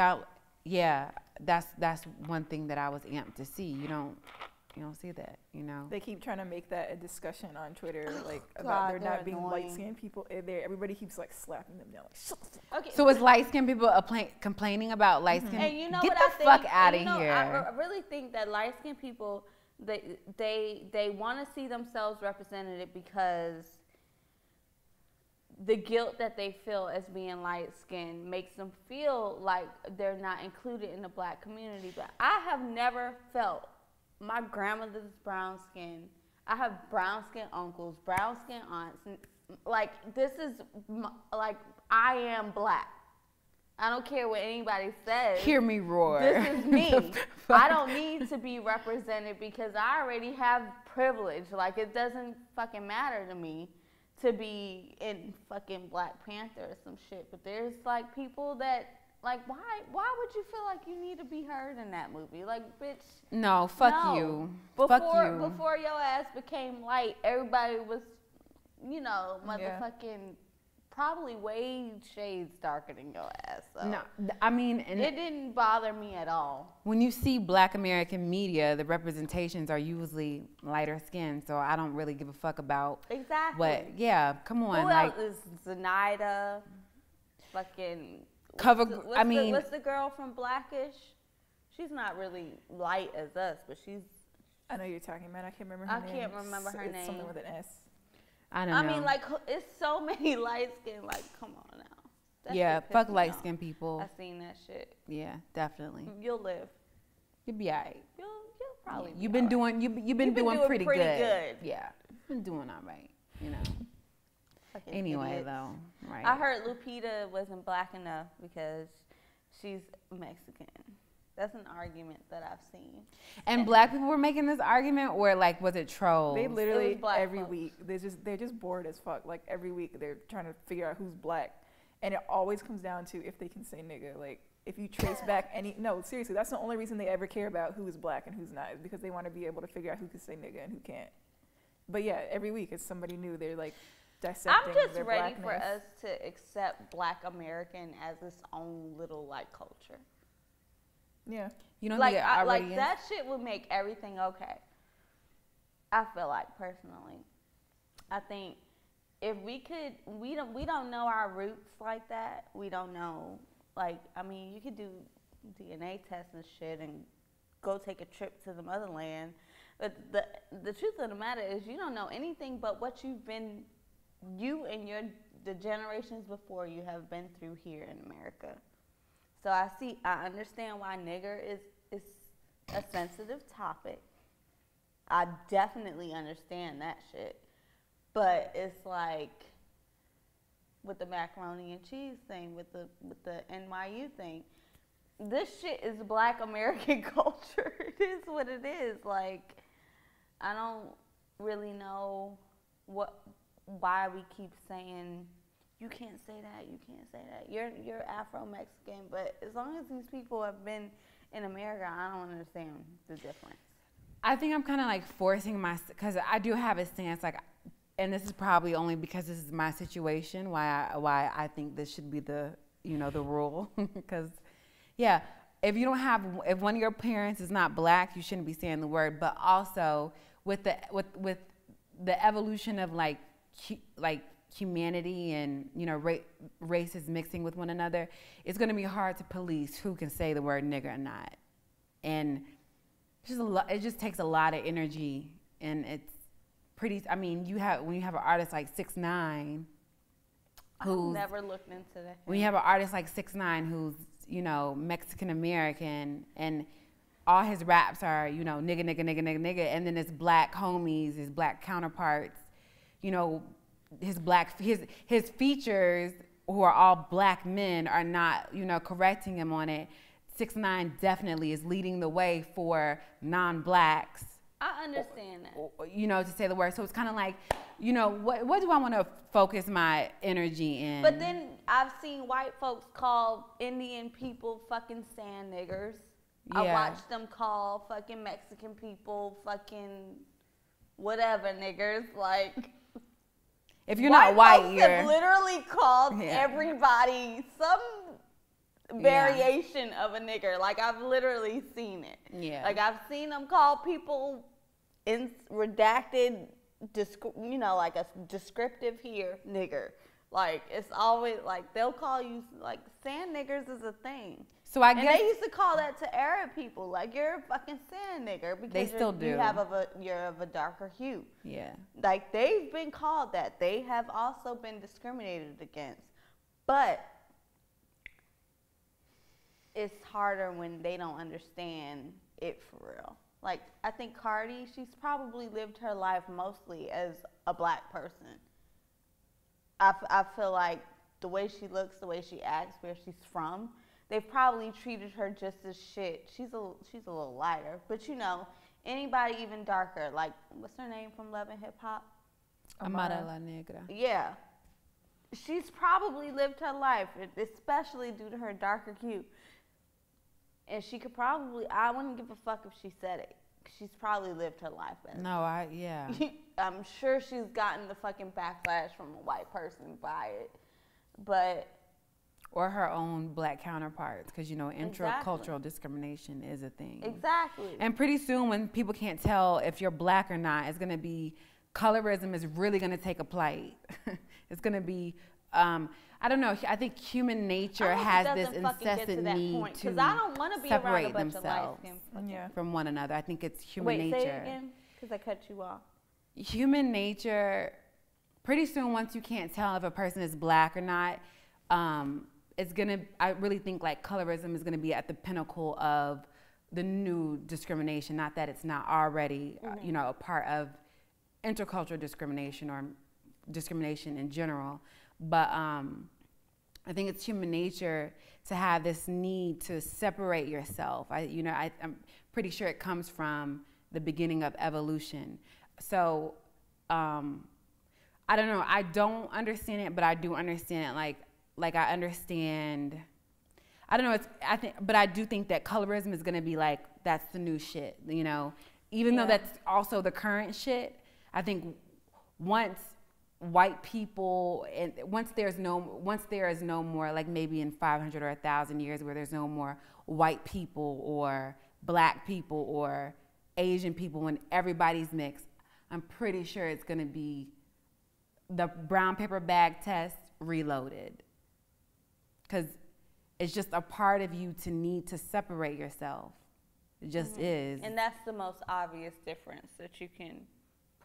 that's one thing that I was amped to see. You don't see that, you know. They keep trying to make that a discussion on Twitter, like God, about there they're not being annoying. light-skinned people in there. Everybody keeps like slapping them down, like shut the fuck. Okay. So is light-skinned people complaining about light-skinned? And you know Get what the I think? fuck out of And you know, here. I really think that light-skinned people, they want to see themselves represented because the guilt that they feel as being light-skinned makes them feel like they're not included in the black community. But I have never felt, my grandmother's brown skin, I have brown skin uncles, brown skin aunts, and like this is like I am black. I don't care what anybody says. Hear me roar. This is me. I don't need to be represented because I already have privilege. Like it doesn't fucking matter to me to be in fucking Black Panther or some shit. But there's like people that like why would you feel like you need to be heard in that movie? Like bitch. No, fuck no. you. Before Fuck you. before your ass became light, everybody was, you know, motherfucking probably way shades darker than your ass. So No, I mean, and it didn't bother me at all. when you see Black American media, the representations are usually lighter skinned, so I don't really give a fuck about Exactly. what. Yeah, come on, Who like else is Zenaida? Fucking. Cover- what's the girl from Blackish? She's not really light as us, but she's. I know you're talking about. I can't remember her name. I can't remember her It's name. something with an S. I don't know. I mean, like it's so many light skin. Like, come on now. That yeah, shit fuck pissed me light off. skinned people. I seen that shit. Yeah, definitely. You'll live. You'll be alright. You'll probably. You've been doing doing pretty good. Yeah. Yeah, been doing all right. You know. Fucking Anyway, idiots. though, right? I heard Lupita wasn't black enough because she's Mexican. That's an argument that I've seen. And black people were making this argument, or like, was it trolls? They literally black every folks. week they're just bored as fuck. Like every week they're trying to figure out who's black, and it always comes down to if they can say nigga. Like if you trace back no, seriously, that's the only reason they ever care about who is black and who's not, is because they want to be able to figure out who can say nigga and who can't. But yeah, every week it's somebody new. They're like dissecting I'm just their ready blackness. for us to accept Black American as its own little like culture. Yeah. You know, Like, like like that shit would make everything okay. I feel like personally, I think if we could, we don't know our roots like that. We don't know, like, I mean, you could do DNA tests and shit and go take a trip to the motherland, but the truth of the matter is you don't know anything but what you and the generations before you have been through here in America. So I understand why nigger is a sensitive topic. I definitely understand that shit. But it's like with the macaroni and cheese thing, with the NYU thing, this shit is Black American culture. It is what it is. Like, I don't really know why we keep saying you can't say that, you can't say that. You're Afro-Mexican, but as long as these people have been in America, I don't understand the difference. I think I'm kind of like forcing because I do have a stance, like, and this is probably only because this is my situation, why I think this should be the rule. Because, yeah, if one of your parents is not black, you shouldn't be saying the word. But also with the evolution of like humanity and races mixing with one another, it's going to be hard to police who can say the word nigger or not, and it just takes a lot of energy, and it's pretty. I mean, when you have an artist like 6ix9ine, who's I've never looked into that. When you have an artist like 6ix9ine who's Mexican American, and all his raps are nigga nigga nigga nigga nigga, and then his black homies, his black counterparts, his features, who are all black men, are not correcting him on it. 6ix9ine definitely is leading the way for non-blacks. I understand that. To say the word. So it's kind of like, what do I want to focus my energy in? But then I've seen white folks call Indian people fucking sand niggers. Yeah. I watched them call fucking Mexican people fucking whatever niggers. Like, if you're not white, folks you're have literally called everybody some variation of a nigger. Like, I've literally seen it. Yeah. Like, I've seen them call people in redacted, like a descriptive here, nigger. Like, it's always like they'll call you, like, sand niggers is a thing. So I and guess they used to call that to Arab people, like, you're a fucking sand nigger because they still do. You're of a darker hue. Yeah. Like, they've been called that. They have also been discriminated against. But it's harder when they don't understand it for real. Like, I think Cardi, she's probably lived her life mostly as a black person. I feel like the way she looks, the way she acts, where she's from, they've probably treated her just as shit. She's a little lighter, but anybody even darker, like, what's her name from Love and Hip Hop? Amara La Negra. Yeah. She's probably lived her life, especially due to her darker hue. And she could probably, I wouldn't give a fuck if she said it. She's probably lived her life better. No, yeah. I'm sure she's gotten the fucking backlash from a white person by it. But. Or her own black counterparts, because, intercultural discrimination is a thing. Exactly. And pretty soon, when people can't tell if you're black or not, it's going to be, colorism is really going to take a plight. It's going to be, I don't know. I think human nature has this incessant need to I don't want to be separate around a bunch themselves from one another. I think it's human nature. Wait, say it again, because I cut you off. Human nature, pretty soon, once you can't tell if a person is black or not, I really think like colorism is gonna be at the pinnacle of the new discrimination. Not that it's not already, you know, a part of intercultural discrimination or discrimination in general, but I think it's human nature to have this need to separate yourself. I'm pretty sure it comes from the beginning of evolution. So I don't know. I don't understand it, but I do understand it. Like I understand. I don't know. But I do think that colorism is gonna be like, that's the new shit. You know, even though that's also the current shit. I think once white people, and once there is no more, like maybe in 500 or 1,000 years, where there's no more white people or black people or Asian people, when everybody's mixed, I'm pretty sure it's gonna be the brown paper bag test reloaded, because it's just a part of you to need to separate yourself. It just is. And that's the most obvious difference that you can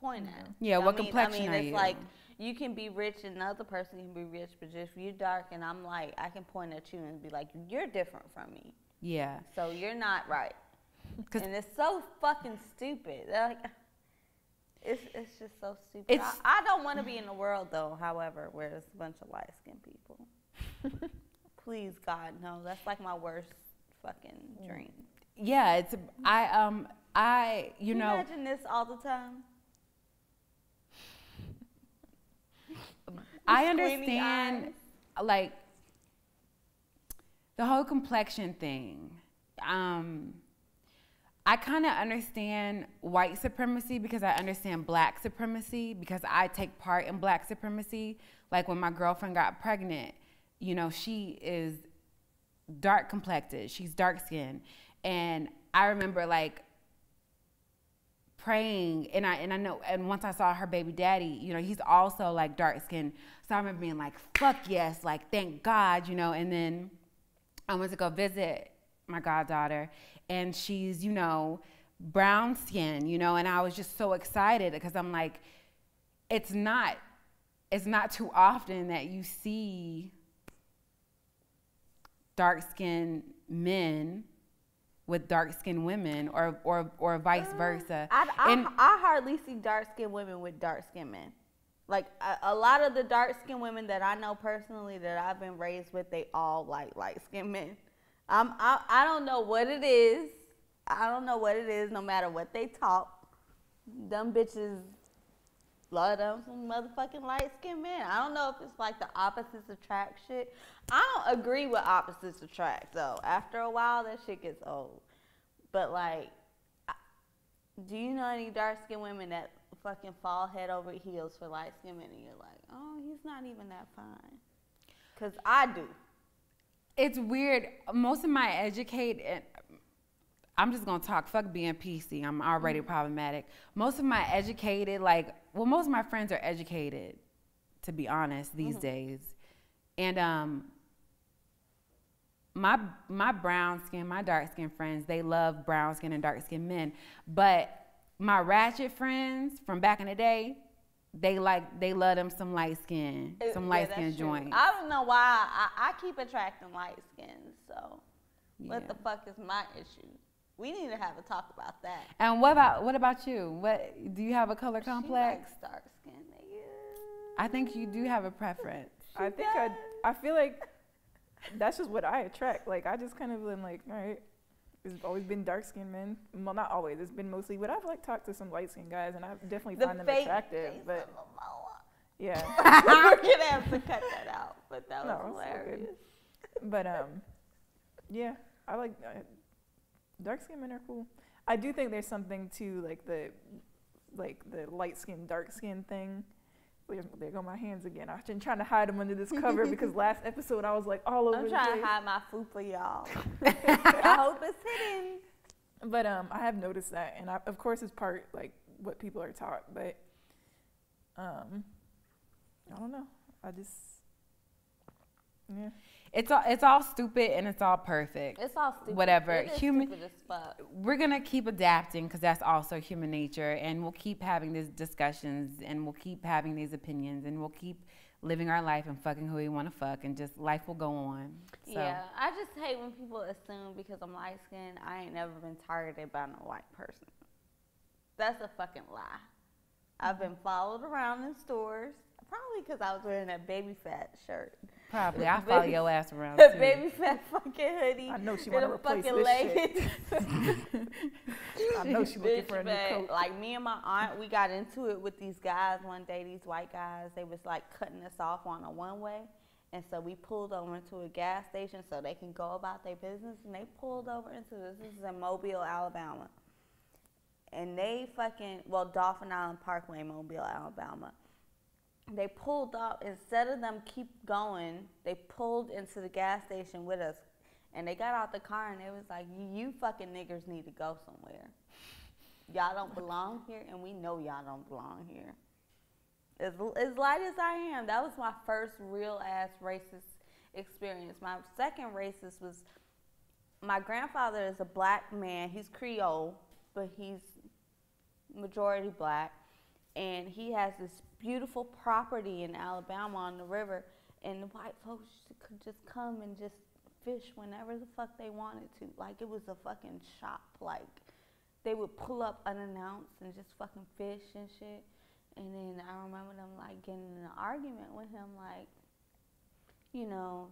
point at. Yeah, what complexion are you? It's like you can be rich and another person can be rich, but if you're dark and I'm light, I can point at you and be like, you're different from me. Yeah. So you're not right. And it's so fucking stupid. Like, it's just so stupid. I don't want to be in a world, though, however, where there's a bunch of light-skinned people. Please, God, no. That's like my worst fucking dream. Yeah, you Can you know. imagine this all the time? I understand, like, the whole complexion thing. I kind of understand white supremacy because I understand black supremacy, because I take part in black supremacy. Like when my girlfriend got pregnant, you know, she is dark complected. She's dark skinned. And I remember like praying, and I know, and once I saw her baby daddy, you know, he's also like dark skinned. So I remember being like, fuck yes, like thank God, you know. And then I went to go visit my goddaughter, and she's, you know, brown skin, you know, and I was just so excited because I'm like, it's not too often that you see dark-skinned men with dark-skinned women, or vice versa. I hardly see dark-skinned women with dark-skinned men. Like a lot of the dark-skinned women that I know personally that I've been raised with, they all like light-skinned men. I don't know what it is. I don't know what it is. No matter what they talk, them bitches love them some motherfucking light-skinned men. I don't know if it's like the opposites attract shit. I don't agree with opposites attract though. After a while, that shit gets old. But like, do you know any dark-skinned women that fucking fall head over heels for light-skinned men, and you're like, oh, he's not even that fine? Because I do. It's weird. Most of my educated, I'm just gonna talk, fuck being PC. I'm already problematic. Most of my educated, like, well, most of my friends are educated, to be honest, these days. And my brown skin, my dark skin friends, they love brown skin and dark skin men. But my ratchet friends from back in the day, they love them some light skin joints. I don't know why I keep attracting light skins. So what the fuck is my issue? We need to have a talk about that. And what about you? What do you have a color complex? She likes dark skin. I think you do have a preference. I feel like that's just what I attract. Like I just kind of been like, all right. It's always been dark-skinned men. Well, not always. It's been mostly, but I've like talked to some light-skinned guys, and I definitely find them attractive. But yeah, we're gonna have to cut that out. But that was hilarious. But yeah, I like dark-skinned men are cool. I do think there's something to like the light-skinned, dark-skinned thing. There go my hands again. I've been trying to hide them under this cover because last episode I was like all over the place. I'm trying to hide my food for y'all. I hope it's hidden. But I have noticed that, and of course it's part like what people are taught. But I don't know. Yeah. It's all stupid and it's all perfect. It's all stupid. Whatever. It is stupid as fuck. We're gonna keep adapting because that's also human nature, and we'll keep having these discussions, and we'll keep having these opinions, and we'll keep living our life and fucking who we want to fuck, and just life will go on. So. Yeah, I just hate when people assume because I'm light skinned, I ain't never been targeted by no white person. That's a fucking lie. I've been followed around in stores, probably because I was wearing that baby fat shirt. Probably. I'll follow your ass around too. Baby fat fucking hoodie. I know she want to replace fucking this leggings. shit. I know she looking Bitch, for a new but, coat. like me and my aunt, we got into it with these guys one day. These white guys, they was like cutting us off on a one-way, and so we pulled over into a gas station so they can go about their business. And they pulled over into this. This is in Mobile, Alabama, and they fucking Dolphin Island Parkway, Mobile, Alabama. They pulled up, instead of them keep going, they pulled into the gas station with us. And they got out the car and they was like, you fucking niggers need to go somewhere. Y'all don't belong here, and we know y'all don't belong here. As light as I am, that was my first real ass racist experience. My second racist was, my grandfather is a black man. He's Creole, but he's majority black. And he has this beautiful property in Alabama on the river, and the white folks could just come and just fish whenever the fuck they wanted to. Like, it was a fucking shop. Like, they would pull up unannounced and just fucking fish and shit. And then I remember them, like, getting in an argument with him, like, you know,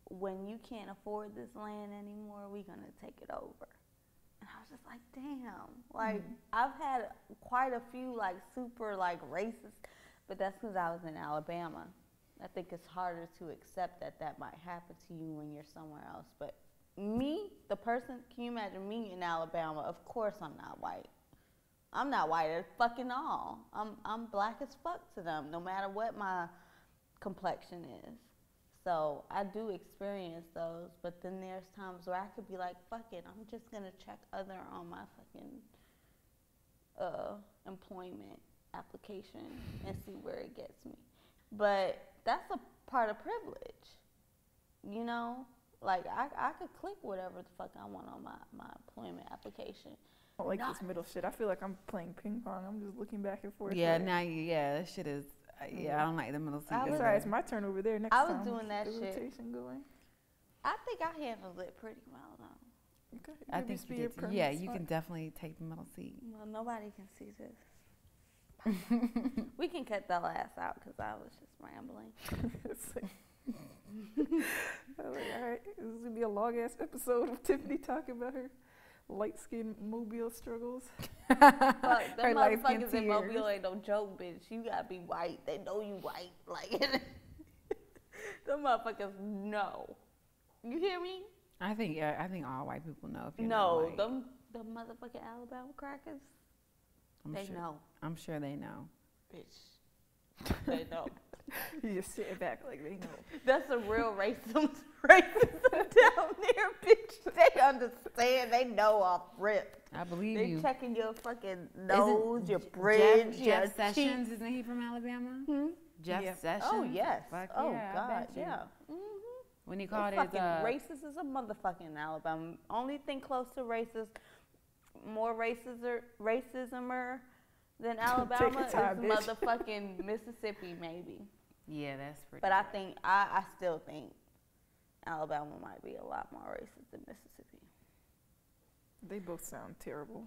when you can't afford this land anymore, we're gonna take it over. And I was just like, damn. Like, I've had quite a few, like, super, like, racist, but that's because I was in Alabama. I think it's harder to accept that that might happen to you when you're somewhere else. But me, the person, can you imagine me in Alabama? Of course I'm not white. I'm not white at fucking all. I'm black as fuck to them, no matter what my complexion is. So I do experience those, but then there's times where I could be like, fuck it, I'm just gonna check other on my fucking employment application and see where it gets me. But that's a part of privilege, you know? Like, I could click whatever the fuck I want on my employment application. I don't like this middle shit. I feel like I'm playing ping pong. I'm just looking back and forth. Yeah, that shit is, I don't like the middle seat. Sorry, it's my turn over there next I time. was doing that the shit. Rotation going. I think I handled it pretty well, though. Okay. I think you did too. Yeah, you can definitely take the middle seat. Well, nobody can see this. We can cut the last out because I was just rambling. It's like, all right, this is gonna be a long ass episode of Tiffany talking about her light skin Mobile struggles. Fuck, them motherfuckers in Mobile ain't no joke, bitch. You gotta be white. They know you white. Like, them motherfuckers know. You hear me? I think all white people know if you're No, not white. them motherfucking Alabama crackers. They know. I'm sure they know. Bitch. They know. You just sit back like they know. That's a real racism down there, bitch. They understand. They know off rip. I believe They you. checking your fucking nose, your bridge, your Jeff Sessions, cheeks. isn't he from Alabama? Hmm? Jeff Sessions. Oh yes. Fuck Oh yeah, I God. bet you. Yeah. When he They're called his fucking racist as a motherfucker in Alabama. Only thing close to racist, more racismer than Alabama is time, bitch. motherfucking Mississippi, maybe. yeah, that's pretty. But I still think Alabama might be a lot more racist than Mississippi. They both sound terrible.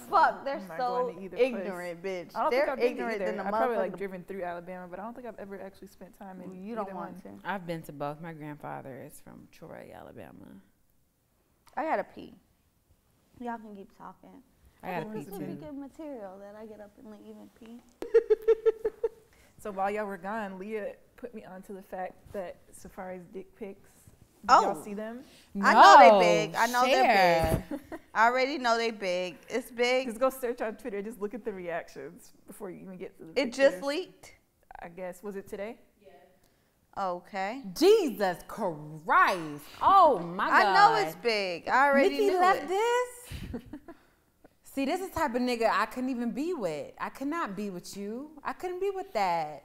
Fuck, they're I'm not so going to either place. ignorant, bitch. I don't They're think I've been ignorant either. than the I've probably like motherfucker. driven through Alabama, but I don't think I've ever actually spent time in You don't either want one. to. I've been to both. My grandfather is from Troy, Alabama. I gotta pee. Y'all can keep talking. I gotta pee This would be too. good material that I get up and leave and pee. So while y'all were gone, Leah put me onto the fact that Safari's dick pics. Did Oh. y'all see them? I know No, they big. I know share. they're big. I already know they big. It's big. Just go search on Twitter. Just look at the reactions before you even get to the It pictures. just leaked. I guess. Was it today? Okay. Jesus Christ! Oh my God! I know it's big. I already Nikki knew left it. this. See, this is the type of nigga I couldn't even be with. I could not be with you. I couldn't be with that.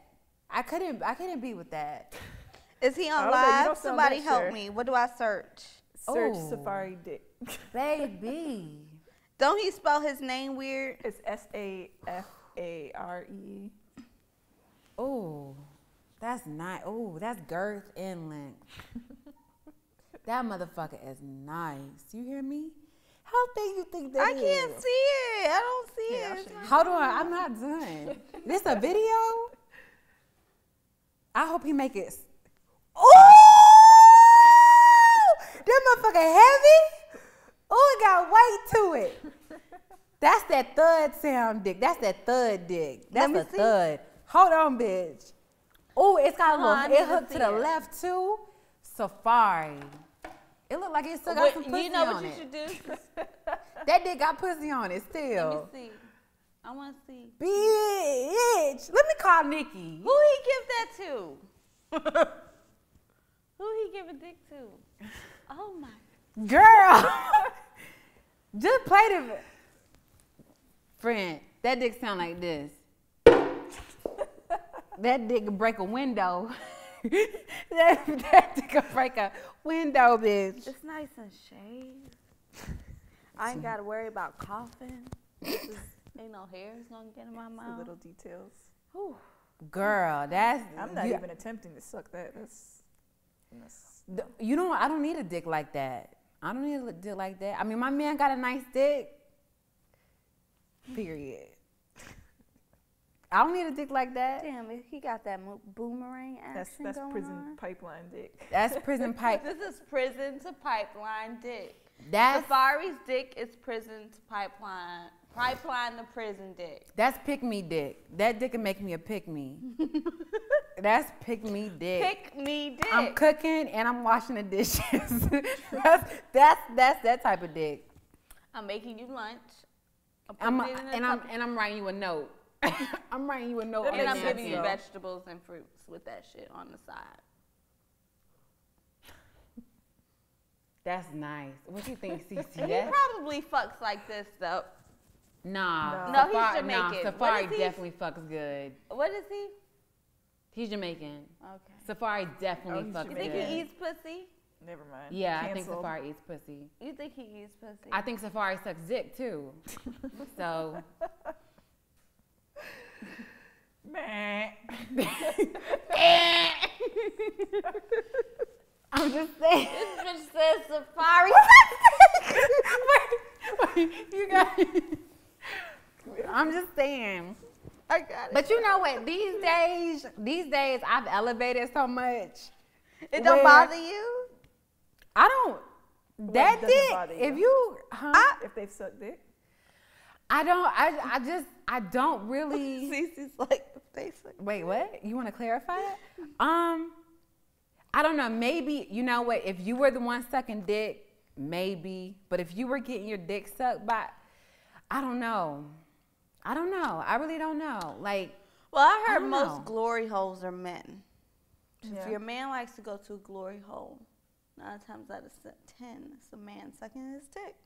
I couldn't be with that. Is he on Oh, no, you live? don't sound Somebody that help sure. me. What do I search? Search Oh. Safari dick. Baby. Don't he spell his name weird? It's Safare. Oh, that's nice. Oh, that's girth and length. That motherfucker is nice. You hear me? How big you think that I is? can't see it. I don't see Yeah, I'll it. show you. Hold on, I'm not done. This a video? I hope he make it. Oh, that motherfucker heavy. Oh, it got weight to it. That's that thud sound dick. That's that thud dick. That's me a see. thud. Hold on, bitch. Oh, it's got a I little. need It to hooked to see the it. left too. Safari. It looked like it still got some pussy You know what on you it. should do? That dick got pussy on it Let still. me see. I want to see. Bitch, let me call Nikki. Who he give that to? Who he give a dick to? Oh my. Girl, just play the. Friend, that dick sound like this. That dick could break a window. that dick could break a window, bitch. It's nice and shaved. I ain't got to worry about coughing. Ain't no hairs gonna get in my The mouth. little details. Whew. Girl, that's. I'm not even attempting to suck that. That's You don't. I don't need a dick like that. I don't need a dick like that. I mean, my man got a nice dick. Period. I don't need a dick like that. Damn, he got that boomerang action that's going prison on. pipeline dick. That's prison pipe. This is prison to pipeline dick. That's Safari's dick is prison to pipeline. Pipeline to prison dick. that's pick me dick. That dick can make me a pick me. That's pick me dick. Pick me dick. I'm cooking and I'm washing the dishes. that's that type of dick. I'm making you lunch. I'm putting it in a cup, and I'm writing you a note. I'm writing you a note. and then on I'm the giving you note. vegetables and fruits with that shit on the side. That's nice. What you think, Cece? He That's probably fucks like this though. nah. No, he's Safari, Jamaican. Nah, What Safari is he? definitely fucks good. What is he? He's Jamaican. Okay. Safari definitely he's fucks You good. think he eats pussy? Never mind. Yeah, I think Canceled. Safari eats pussy. You think he eats pussy? I think Safari sucks dick too. So Meh. I'm just saying. This bitch says Safari. Wait, you got. I'm just saying. I got it. But you know what? These days I've elevated so much. It don't where bother you? I don't. That doesn't dick. bother you? If you, huh? If they've sucked dick. I don't. I don't really. Cece's like, they say. Wait, what? You want to clarify that? I don't know. Maybe, you know what? If you were the one sucking dick, maybe. But if you were getting your dick sucked by, I don't know. I really don't know. Like, Well, I I heard don't most know. glory holes are men. Yeah. If your man likes to go to a glory hole, 9 times out of 10, it's a man sucking his dick.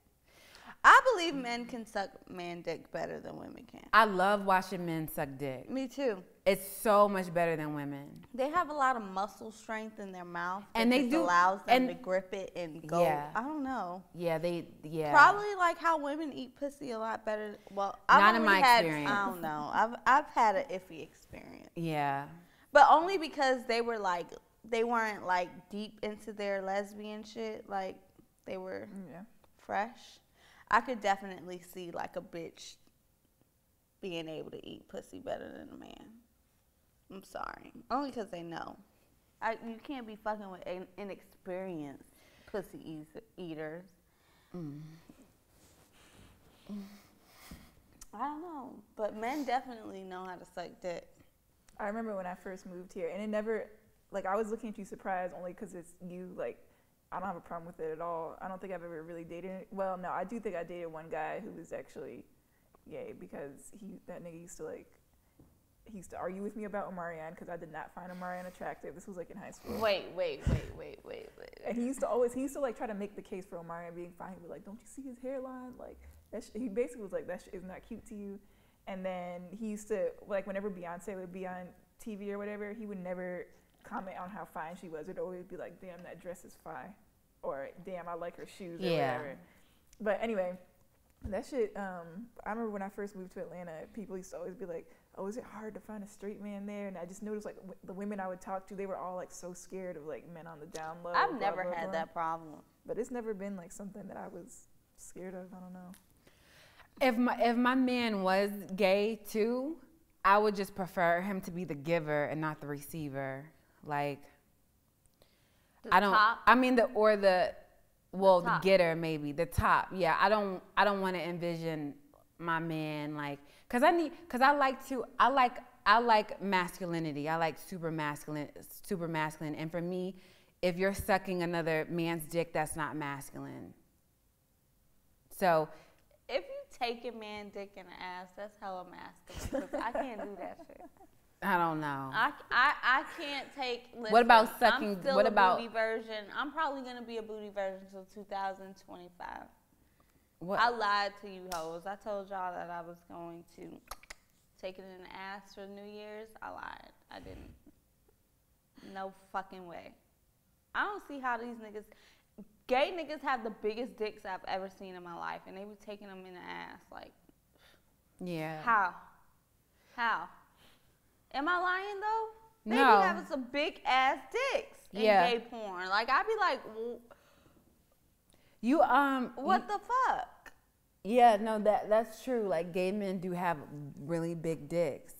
I believe men can suck man dick better than women can. I love watching men suck dick. Me too. It's so much better than women. They have a lot of muscle strength in their mouth. And that they just do- allows them and- to grip it and go. Yeah. I don't know. Yeah, Probably like how women eat pussy a lot better. Well, I've Not in only my had, experience. I don't know. I've had an iffy experience, Yeah. but only because they weren't like deep into their lesbian shit. Like they were Yeah. fresh. I could definitely see like a bitch being able to eat pussy better than a man. I'm sorry, only because they know. You can't be fucking with inexperienced pussy eaters. I don't know, but men definitely know how to suck dick. I remember when I first moved here, and it never, like, I was looking at you surprised only because it's you, like, I don't have a problem with it at all. I don't think I've ever really dated, well, no, I do think I dated one guy who was actually gay because that nigga used to argue with me about Omarion because I did not find Omarion attractive. This was, like, in high school. Wait. And he used to like, try to make the case for Omarion being fine. He'd be like, don't you see his hairline? Like, he basically was like, that shit is not cute to you. And then he used to, like, whenever Beyonce would be on TV or whatever, he would never comment on how fine she was. It'd always be like, damn, that dress is fine. Or, damn, I like her shoes or whatever. But anyway, that shit, I remember when I first moved to Atlanta, people used to always be like, oh, is it hard to find a straight man there? And I just noticed like the women I would talk to, they were all like so scared of like men on the down low. I've never had that problem. But it's never been like something that I was scared of. I don't know. If my man was gay too, I would just prefer him to be the giver and not the receiver. Like, The I don't. top? I mean the top. getter maybe the top. Yeah, I don't want to envision my man like I like masculinity. I like super masculine. And for me, if you're sucking another man's dick, that's not masculine. So, If you take a man dick in the ass, that's hella masculine. 'Cause I can't do that shit. I don't know. I can't take. Listen, What about sucking- I'm still what a about- booty virgin? I'm probably gonna be a booty virgin until 2025. What? I lied to you hoes. I told y'all that I was going to take it in the ass for New Year's. I lied. I didn't. No fucking way. I don't see how these niggas, gay niggas have the biggest dicks I've ever seen in my life, and they be taking them in the ass. Like, Yeah. How? Am I lying though? They No. be having some big ass dicks in Yeah. gay porn. Like, I be like, You what the fuck? Yeah, no, that's true. Like gay men do have really big dicks.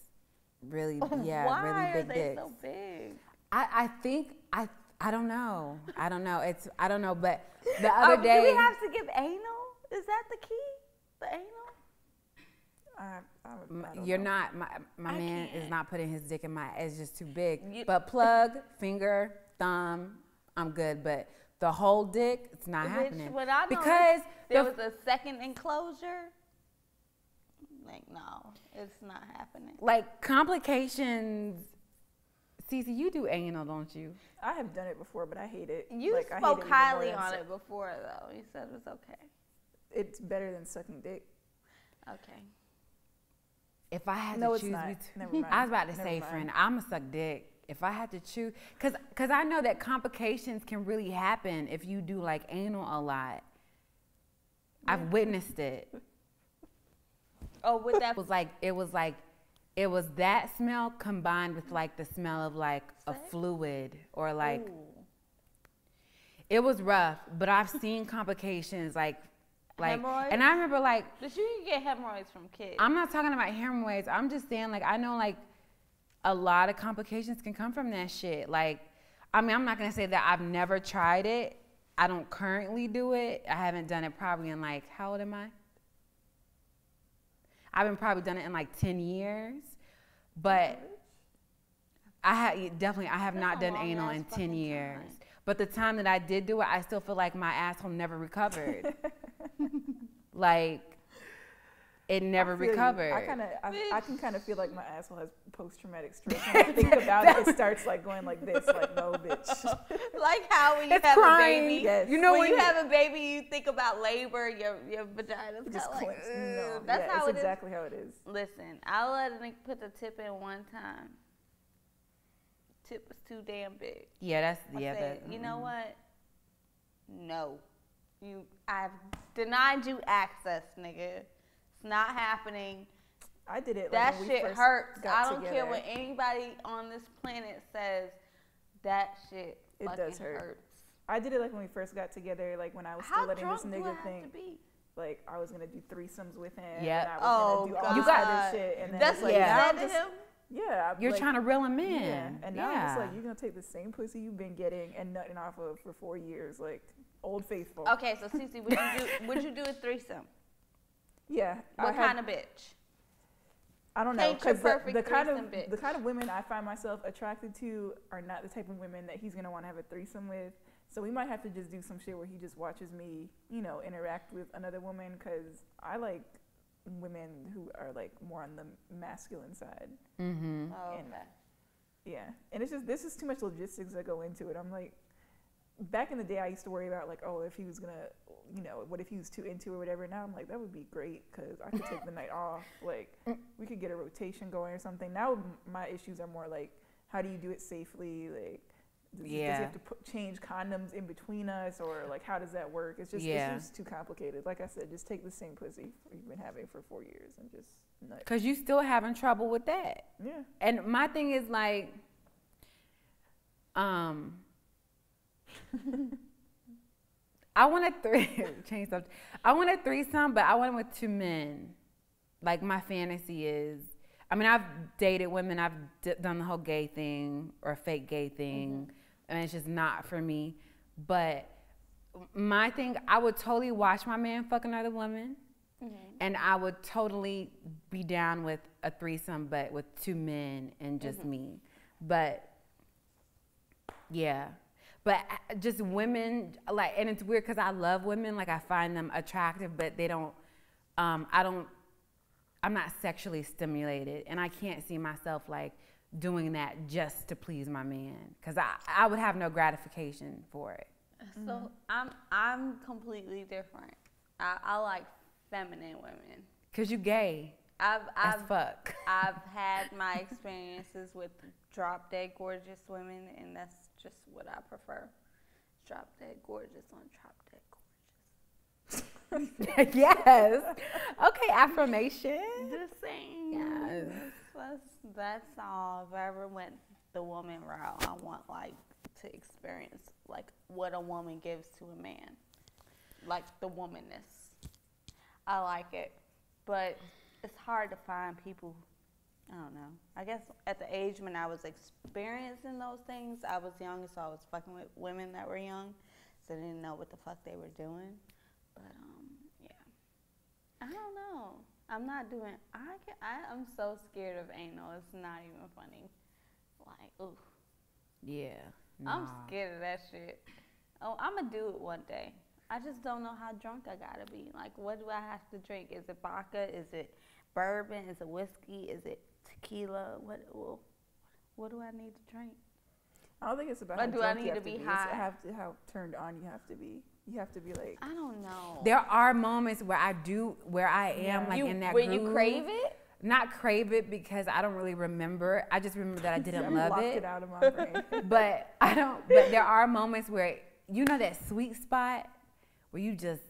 Really, yeah, Why really are big they dicks. so big? I think I don't know. I don't know. I don't know. But the other Do day, we have to give anal? Is that the key? The anal? I don't you're know. not. My I man is can't. not putting his dick in my. It's just too big. You- But plug, finger, thumb, I'm good. But the whole dick, it's not happening. What I know because there the- was a second enclosure. Like, no, it's not happening. like complications. Cece, you do anal, don't you? I have done it before, but I hate it. You Like, I hate spoke it even more highly than on suck- it before, though. You said it was okay. It's better than sucking dick. Okay. If I had No, to it's choose not. between, Never mind. I was about to Never say, mind. friend, I'ma suck dick. If I had to choose, cause I know that complications can really happen if you do like anal a lot. I've witnessed it. Oh, with that. It was that smell combined with like the smell of like a Sex? fluid or like Ooh. it was rough. But I've seen complications like, Hemorrhoids? and I remember like. But you can get hemorrhoids from kids. I'm not talking about hemorrhoids. I'm just saying, like, I know, like, a lot of complications can come from that shit. Like, I mean, I'm not going to say that I've never tried it. I don't currently do it. I haven't done it probably in, like, how old am I? I've been probably done it in, like, 10 years. But I have That's not a done long anal ass in 10 fucking years. time. But the time that I did do it, I still feel like my asshole never recovered. Like, it never I feel you. recovered. I can kind of feel like my asshole has post-traumatic stress. When I think about it, it starts like going like this, like no, bitch. Like how when you It's have crying. a baby, Yes. You know when when you you- have a baby, you think about labor, your vagina's Just kind of like, clench. No, that's yeah, how it's it exactly how it is. is. Listen, I let a nigga put the tip in one time. Tip was too damn big. Yeah, I said, you know what? No. I've denied you access, nigga. It's not happening. I did it. That like, when we shit first hurts. got I don't care together. what anybody on this planet says. That shit It fucking does hurt. hurts. I did it like when we first got together, like when I was How still letting drunk this do I nigga have think to be? like I was gonna do threesomes with him. Yep. And I Oh, was gonna do all God. this other shit. And then That's it's what like, you yeah. now said I'm to just, him? yeah. You're like, trying to reel him in. Yeah. And now yeah. it's like you're gonna take the same pussy you've been getting and nutting off of for 4 years, like Old Faithful. Okay, so Cece, would you do a threesome? Yeah. What kind of bitch? I don't know, Paint your because perfect the kind threesome bitch. the kind of women I find myself attracted to are not the type of women that he's gonna want to have a threesome with. So we might have to just do some shit where he just watches me, you know, interact with another woman, because I like women who are like more on the masculine side. Mm-hmm. Oh, And- okay. Yeah, and it's just, this is too much logistics that go into it. I'm like, back in the day, I used to worry about like, oh, if he was gonna, you know, what if he was too into it or whatever. Now I'm like, that would be great because I could take the night off. Like, we could get a rotation going or something. Now my issues are more like, how do you do it safely? Like, Does he have to change condoms in between us, or like how does that work? It's just too complicated. Like I said, just take the same pussy you've been having for 4 years and just nut. Because you still having trouble with that. Yeah. And my thing is like, I want a change subject. I want a threesome, but I want it with 2 men. Like my fantasy is, I mean, I've dated women. I've done the whole gay thing or fake gay thing, and it's just not for me. But my thing, I would totally watch my man fuck another woman, and I would totally be down with a threesome, but with 2 men and just me. But yeah, but just women, like, and it's weird because I love women. Like I find them attractive, but they don't. I'm not sexually stimulated, and I can't see myself like doing that just to please my man, because I would have no gratification for it. So I'm completely different. I like feminine women. Cause you gay as fuck. I've had my experiences with drop dead gorgeous women, and that's just what I prefer. Drop dead gorgeous on drop dead gorgeous. Yes. Okay, affirmation. Just saying. Yes. That's all. If I ever went the woman route, I want like to experience like what a woman gives to a man, like the womanness. I like it, but it's hard to find people. I don't know. I guess at the age when I was experiencing those things, I was young, so I was fucking with women that were young, so I didn't know what the fuck they were doing. But yeah, I don't know. I'm not doing. I'm so scared of anal. It's not even funny. Like, ooh. Yeah. I'm scared of that shit. Oh, I'm gonna do it one day. I just don't know how drunk I gotta be. Like, what do I have to drink? Is it vodka? Is it bourbon? Is it whiskey? Is it tequila? What do I need to drink? I don't think it's about Or how do drunk I you need have to be be. high? It's how turned on you have to be. You have to be like. I don't know. There are moments where I am like in that where groove. you crave it? Not crave it because I don't really remember. I just remember that I didn't love blocked it. it out of my brain. But but there are moments where, you know, that sweet spot where you just,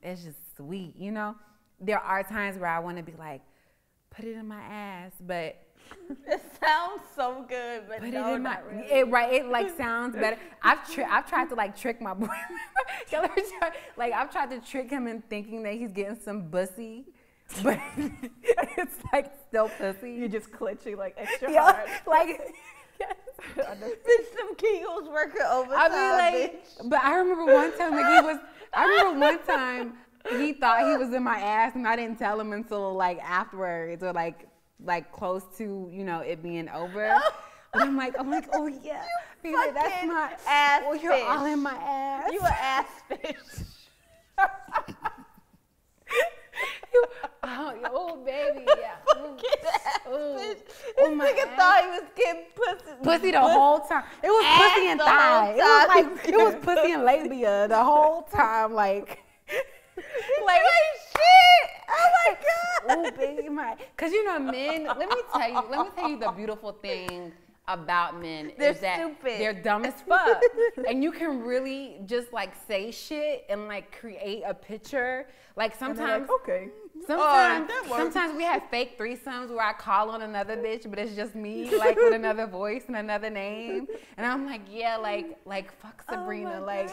it's just sweet, you know? There are times where I want to be like, put it in my ass, but. It sounds so good, but Put no, it in my, not really. it like sounds better. I've tried to like trick my boyfriend. Like I've tried to trick him in thinking that he's getting some bussy, but it's like still pussy. You're just clenching like extra hard. Like yes. Bitch, some Kegels working overtime, I mean, like, bitch. but I remember one time he thought he was in my ass, and I didn't tell him until like afterwards, or like close to, you know, it being over. But I'm like, oh yeah, baby, that's my ass. Oh, you're fish. all in my ass. You an ass fish. Oh, baby, yeah. This nigga thought he was getting Pussy the whole time. It was Ass pussy and the thigh. whole time. It was pussy and labia the whole time, like. Like, shit! Oh my god! Oh, baby, because you know, men. Let me tell you the beautiful thing about men is that stupid. they're dumb as fuck, and you can really just like say shit and like create a picture. Like sometimes, like, okay. Sometimes we have fake threesomes where I call on another bitch, but it's just me, like with another voice and another name, and I'm like, yeah, like fuck Sabrina, like,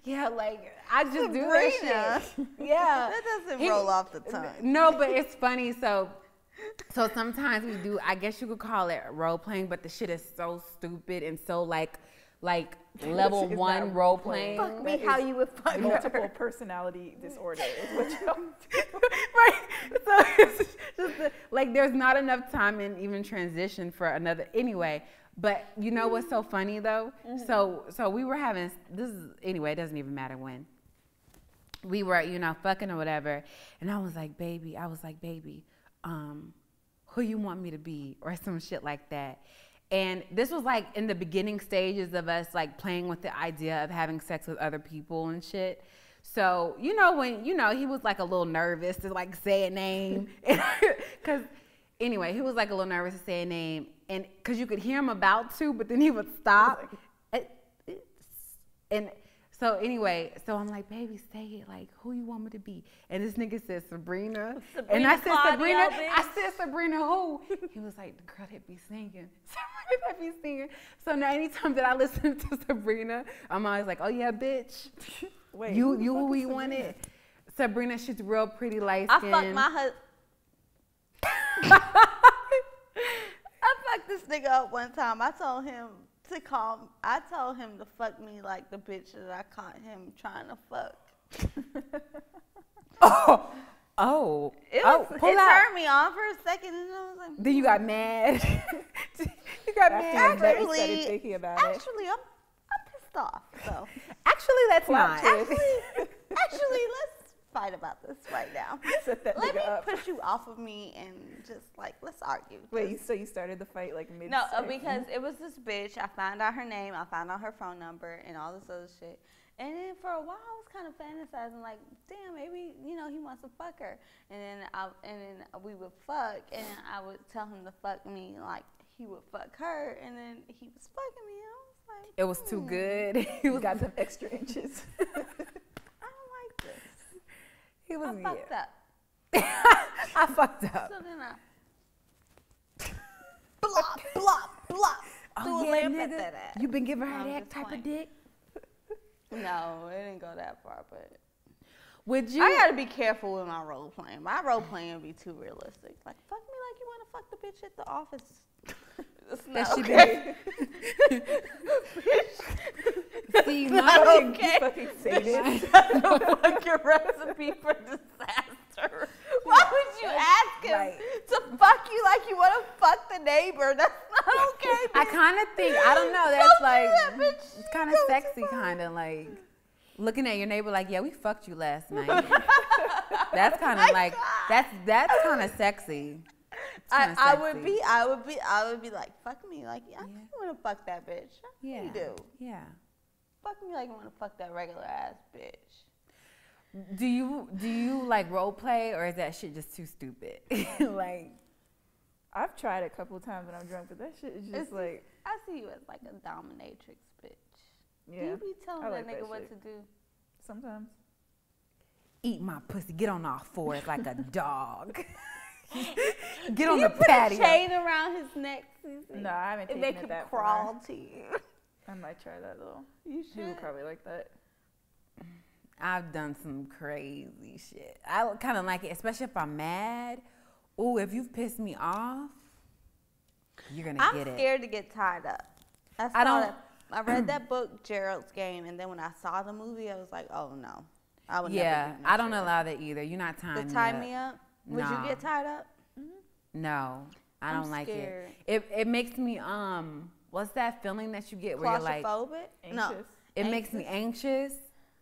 yeah, like I just do that shit. Yeah, that doesn't roll off the tongue. No, but it's funny. So sometimes we do. I guess you could call it role playing, but the shit is so stupid and so like level It's one not role role-playing. playing. Fuck me, how you would fuck Multiple personality disorder is what you Right. So it's just like there's not enough time in even transition for another. Anyway, but you know what's so funny though? So we were having this is anyway. It doesn't even matter when. We were, you know, fucking or whatever, and I was like, baby, who you want me to be, or some shit like that. And this was like in the beginning stages of us like playing with the idea of having sex with other people and shit. So, you know, when, you know, he was like a little nervous to like say a name. Cause anyway, he was like a little nervous to say a name, and cause you could hear him about to, but then he would stop. And so anyway, so I'm like, baby, say it. Like, who you want me to be? And this nigga said Sabrina. And I said, Claudio, Sabrina. bitch. I said, Sabrina who? He was like, the girl that be singing. Sabrina that be singing. So now anytime that I listen to Sabrina, I'm always like, oh yeah, bitch. Wait, you who who we Sabrina? wanted. Sabrina, she's real pretty, light I skin. fucked my husband. I fucked this nigga up one time. I told him to fuck me like the bitch that I caught him trying to fuck. It turned me on for a second, and I was like, Then you got mad. You got mad. After you started thinking about it. actually, I'm pissed off. So Actually, that's not. actually, let's fight about this right now. Set that Let me nigga up. push you off of me and just like let's argue. Wait, so you started the fight like mid? No, because it was this bitch. I found out her name. I found out her phone number and all this other shit. And then for a while, I was kind of fantasizing, like, damn, maybe he wants to fuck her. And then we would fuck, and I would tell him to fuck me like he would fuck her, and then he was fucking me. And I was like, It was too good. He was got some extra inches. I don't like this. He was I fucked up. I fucked up. So then I blop, blop, blop. Threw a lamp at that ass. You been giving her I'm that just type playing. of dick? No, it didn't go that far, but Would you? I gotta be careful with my role playing. My role playing would be too realistic. Like, fuck me like you wanna fuck the bitch at the office. It's That not she okay. See, It's my not thing- okay. Fucking save it. That's a fucking recipe for disaster. Why would you ask him Right. to fuck you like you wanna fuck the neighbor? That's not okay, I bitch. kind of think, I don't know, that's Don't do like, that, bitch. it's kind of Go too sexy, far. kind of like, looking at your neighbor like, yeah, we fucked you last night. That's kind of My like, God. that's kind of sexy. It's kinda I would sexy. be like, fuck me like I wanna fuck that bitch. Yeah. You do. Yeah. Fuck me like you wanna fuck that regular ass bitch. Do you like role play, or is that shit just too stupid? Like, I've tried a couple times when I'm drunk, but that shit is just like, I see you as like a dominatrix bitch. yeah. Do you be telling I that like nigga that what shit. to do? Sometimes. eat my pussy, get on all fours like a dog. Get Do on you the put patio. a chain around his neck? Susie? No, I haven't And taken make it him that crawl far. to you. I might try that though. You He would should. probably like that. I've done some crazy shit. I kind of like it, especially if I'm mad. Ooh, if you've pissed me off, you're gonna I'm get it. scared to get tied up. I read that book, Gerald's Game, and then when I saw the movie, I was like, oh no. I would Yeah, never do I don't shit. allow that either. You're not tying To me tie up. me up? Would Nah. you get tied up? No, I I'm don't like scared. it. It makes me what's that feeling that you get where you're like, Claustrophobic? No. Anxious. it makes me anxious.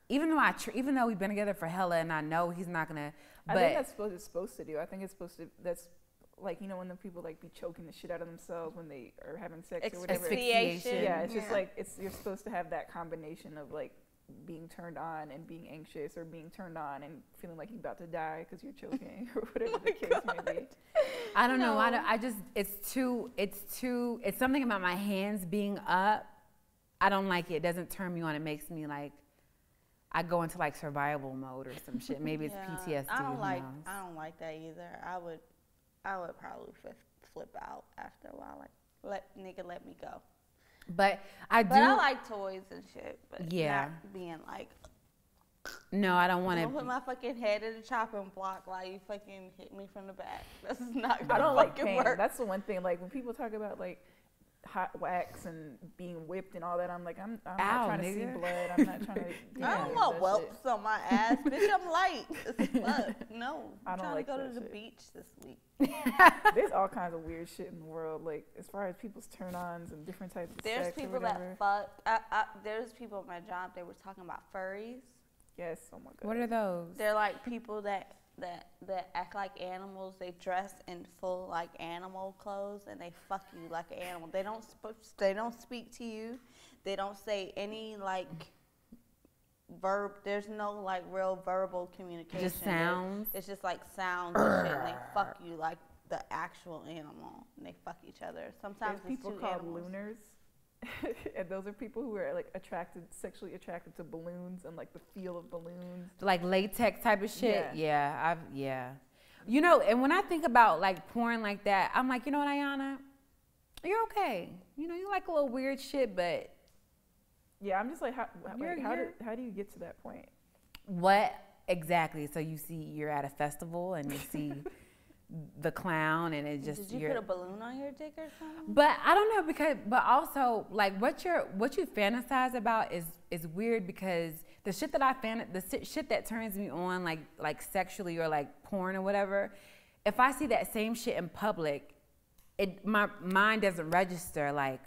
Even though we've been together for hella, and I know he's not gonna. But I think that's what it's supposed to do. I think it's supposed to. That's like, you know, when the people like be choking the shit out of themselves when they are having sex or whatever. Asphyxiation. Yeah, it's just like you're supposed to have that combination of like being turned on and being anxious, or being turned on and feeling like you're about to die because you're choking or whatever the case may be. I don't know. No. I just it's something about my hands being up. I don't like it. It doesn't turn me on. It makes me like, I go into like survival mode or some shit. Maybe it's Yeah, PTSD. I don't who like. knows? I don't like that either. I would probably flip out after a while. Like, let me go. But I do. But I like toys and shit. But Yeah. not being like, No, I don't want I'm gonna put to. my fucking head in the chopping block while you fucking hit me from the back. This is not gonna I don't like fucking pain. work. That's the one thing. Like when people talk about like hot wax and being whipped and all that, I'm like, I'm Ow, not trying to see nigga. blood. I'm not trying to. I don't want whelps on my ass, bitch. I'm light as fuck. No, I I'm don't trying like to go that to the shit. beach this week. There's all kinds of weird shit in the world. Like as far as people's turn-ons and different types of There's sex or people whatever. that fuck. There's people at my job. They were talking about furries. Yes. Oh my god. What are those? They're like people that act like animals. They dress in full like animal clothes and they fuck you like an animal. They don't speak to you. They don't say any like verb. There's no like real verbal communication. Just sounds. It's just like sounds and shit. And they fuck you like the actual animal. And they fuck each other. Sometimes There's people it's two called animals. looners. And those are people who are like sexually attracted to balloons and like the feel of balloons. Like latex type of shit. Yeah. Yeah. You know, and when I think about like porn like that, I'm like, you know what, Ayana? You're okay. You know, you like a little weird shit, but Yeah, I'm just like, how do you get to that point? what exactly? So you see, you're at a festival and you see the clown, and it just. Did you put a balloon on your dick or something? But I don't know, but also like what you fantasize about is weird, because the shit that shit that turns me on like sexually or like porn or whatever, if I see that same shit in public, my mind doesn't register like,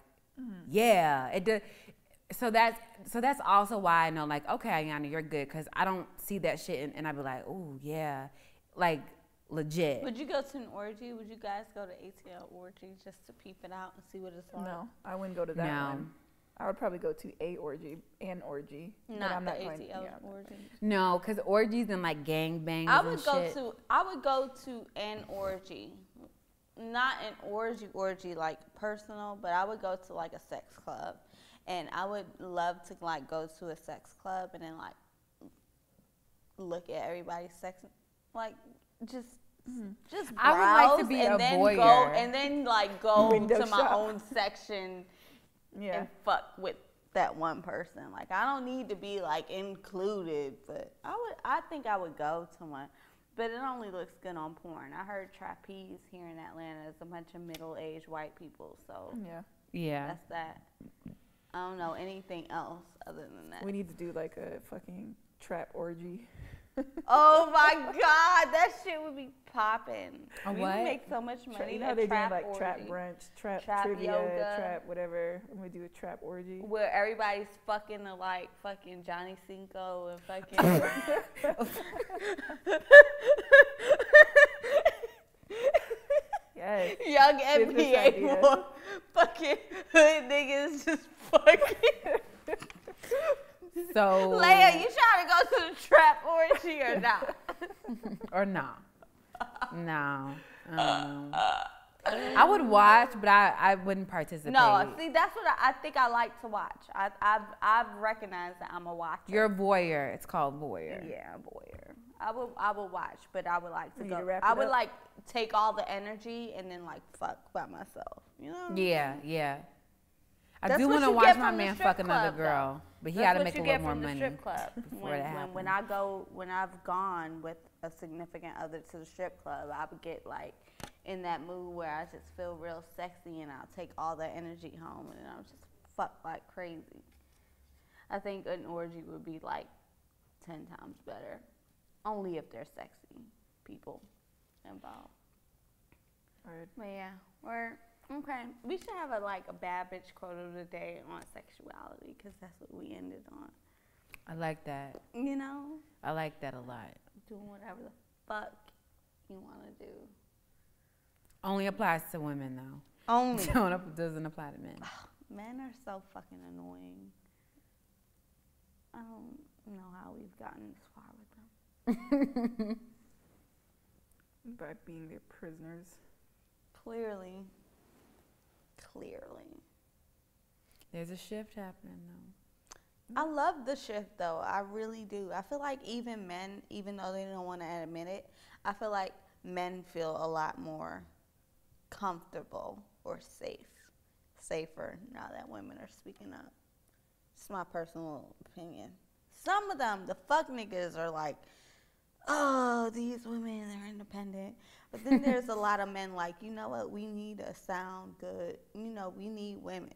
yeah, it does. So that's also why I know, like, okay, Ayana, you're good, because I don't see that shit and I'd be like, oh yeah, like legit. Would you go to an orgy? Would you guys go to ATL orgy just to peep it out and see what it's like? No, I wouldn't go to that one. I would probably go to an orgy. Not I'm the not going, ATL orgy. No, because orgies and like gangbangs I and would go to an orgy. Not an orgy like personal, but I would go to like a sex club. And I would love to like go to a sex club and then like look at everybody's sex, like just browse, I would like to be and a then voyeur. go and then like go Window to my shop. own section Yeah. and fuck with that one person. Like I don't need to be like included, but I think I would go to one. But it only looks good on porn. I heard trapeze here in Atlanta is a bunch of middle-aged white people, so Yeah. that's that. I don't know anything else other than that. We need to do like a fucking trap orgy. Oh my God, that shit would be popping. A We what? would make so much money. You know how at they're doing trap like orgy, trap brunch, trap trivia, yoga. trap whatever. I'm gonna do a trap orgy. where everybody's fucking the like fucking Johnny Cinco and fucking. Yes. Young Business NBA idea. more fucking hood niggas just fucking. So. Leia, you trying to go to the trap orgy or not? Or no. No. I would watch, but I wouldn't participate. No, see, that's what I think I like to watch. I've recognized that I'm a watcher. You're a voyeur. It's called voyeur. Yeah, voyeur. I would watch, but I would like to You need go. to wrap I it would up? like take all the energy and then like fuck by myself. You know? Yeah. I That's do what want to you watch get my from the man strip fuck another club, girl, though. but he That's got to what make a you little get more from the money strip club. before that happens. When I've gone with a significant other to the strip club, I would get like in that mood where I just feel real sexy and I'll take all that energy home and I'll just fuck like crazy. I think an orgy would be like 10 times better, only if they're sexy people involved. Alright. But yeah, we're okay. We should have a bad bitch quote of the day on sexuality because that's what we ended on. I like that. You know, I like that a lot. doing whatever the fuck you want to do. Only applies to women though. Only. Doesn't apply to men. Men are so fucking annoying. I don't know how we've gotten this far with them. By being their prisoners. Clearly. There's a shift happening though. I love the shift though. I really do. I feel like even men, even though they don't want to admit it, I feel like men feel a lot more comfortable or safer now that women are speaking up. It's my personal opinion. Some of them, the fuck niggas are like, oh, these women are independent. But then there's a lot of men like, you know what, we need to sound good. You know, we need women.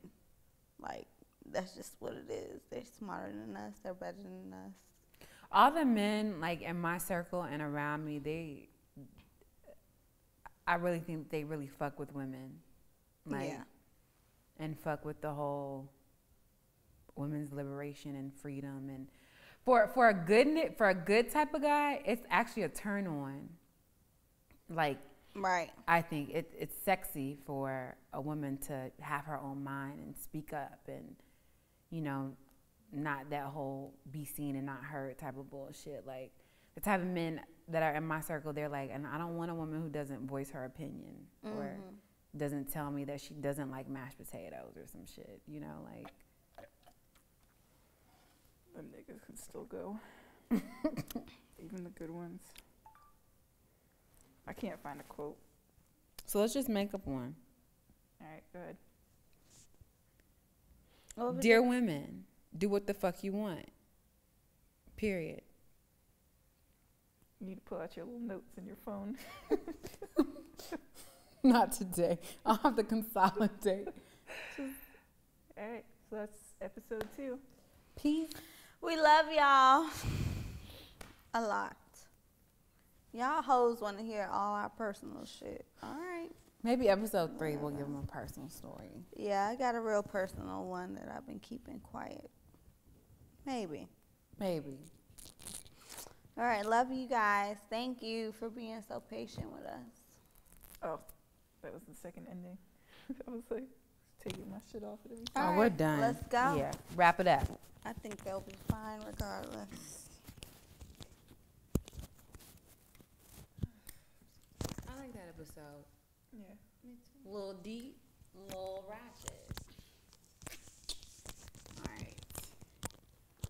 Like, that's just what it is. They're smarter than us. They're better than us. All the men like in my circle and around me, I really think they really fuck with women. Like, Yeah. And fuck with the whole women's liberation and freedom, and for a good type of guy, it's actually a turn on. Like, Right. I think it's sexy for a woman to have her own mind and speak up, and you know, not that whole be seen and not heard type of bullshit. Like the type of men that are in my circle, they're like, and I don't want a woman who doesn't voice her opinion or doesn't tell me that she doesn't like mashed potatoes or some shit, you know, like. Them niggas can still go. Even the good ones. I can't find a quote. So let's just make up one. All right, go ahead. Dear women, do what the fuck you want. Period. You need to pull out your little notes in your phone. Not today. I'll have to consolidate. All right, so that's episode 2. Peace. We love y'all a lot. Y'all hoes want to hear all our personal shit. All right. Maybe episode 3 we'll give them a personal story. Yeah, I got a real personal one that I've been keeping quiet. Maybe. All right, love you guys. Thank you for being so patient with us. Oh, that was the second ending. I was like taking my shit off and everything. Oh, All we're right, done. let's go. Yeah, wrap it up. I think they'll be fine regardless. I like that episode. Yeah. A little deep, a little ratchet.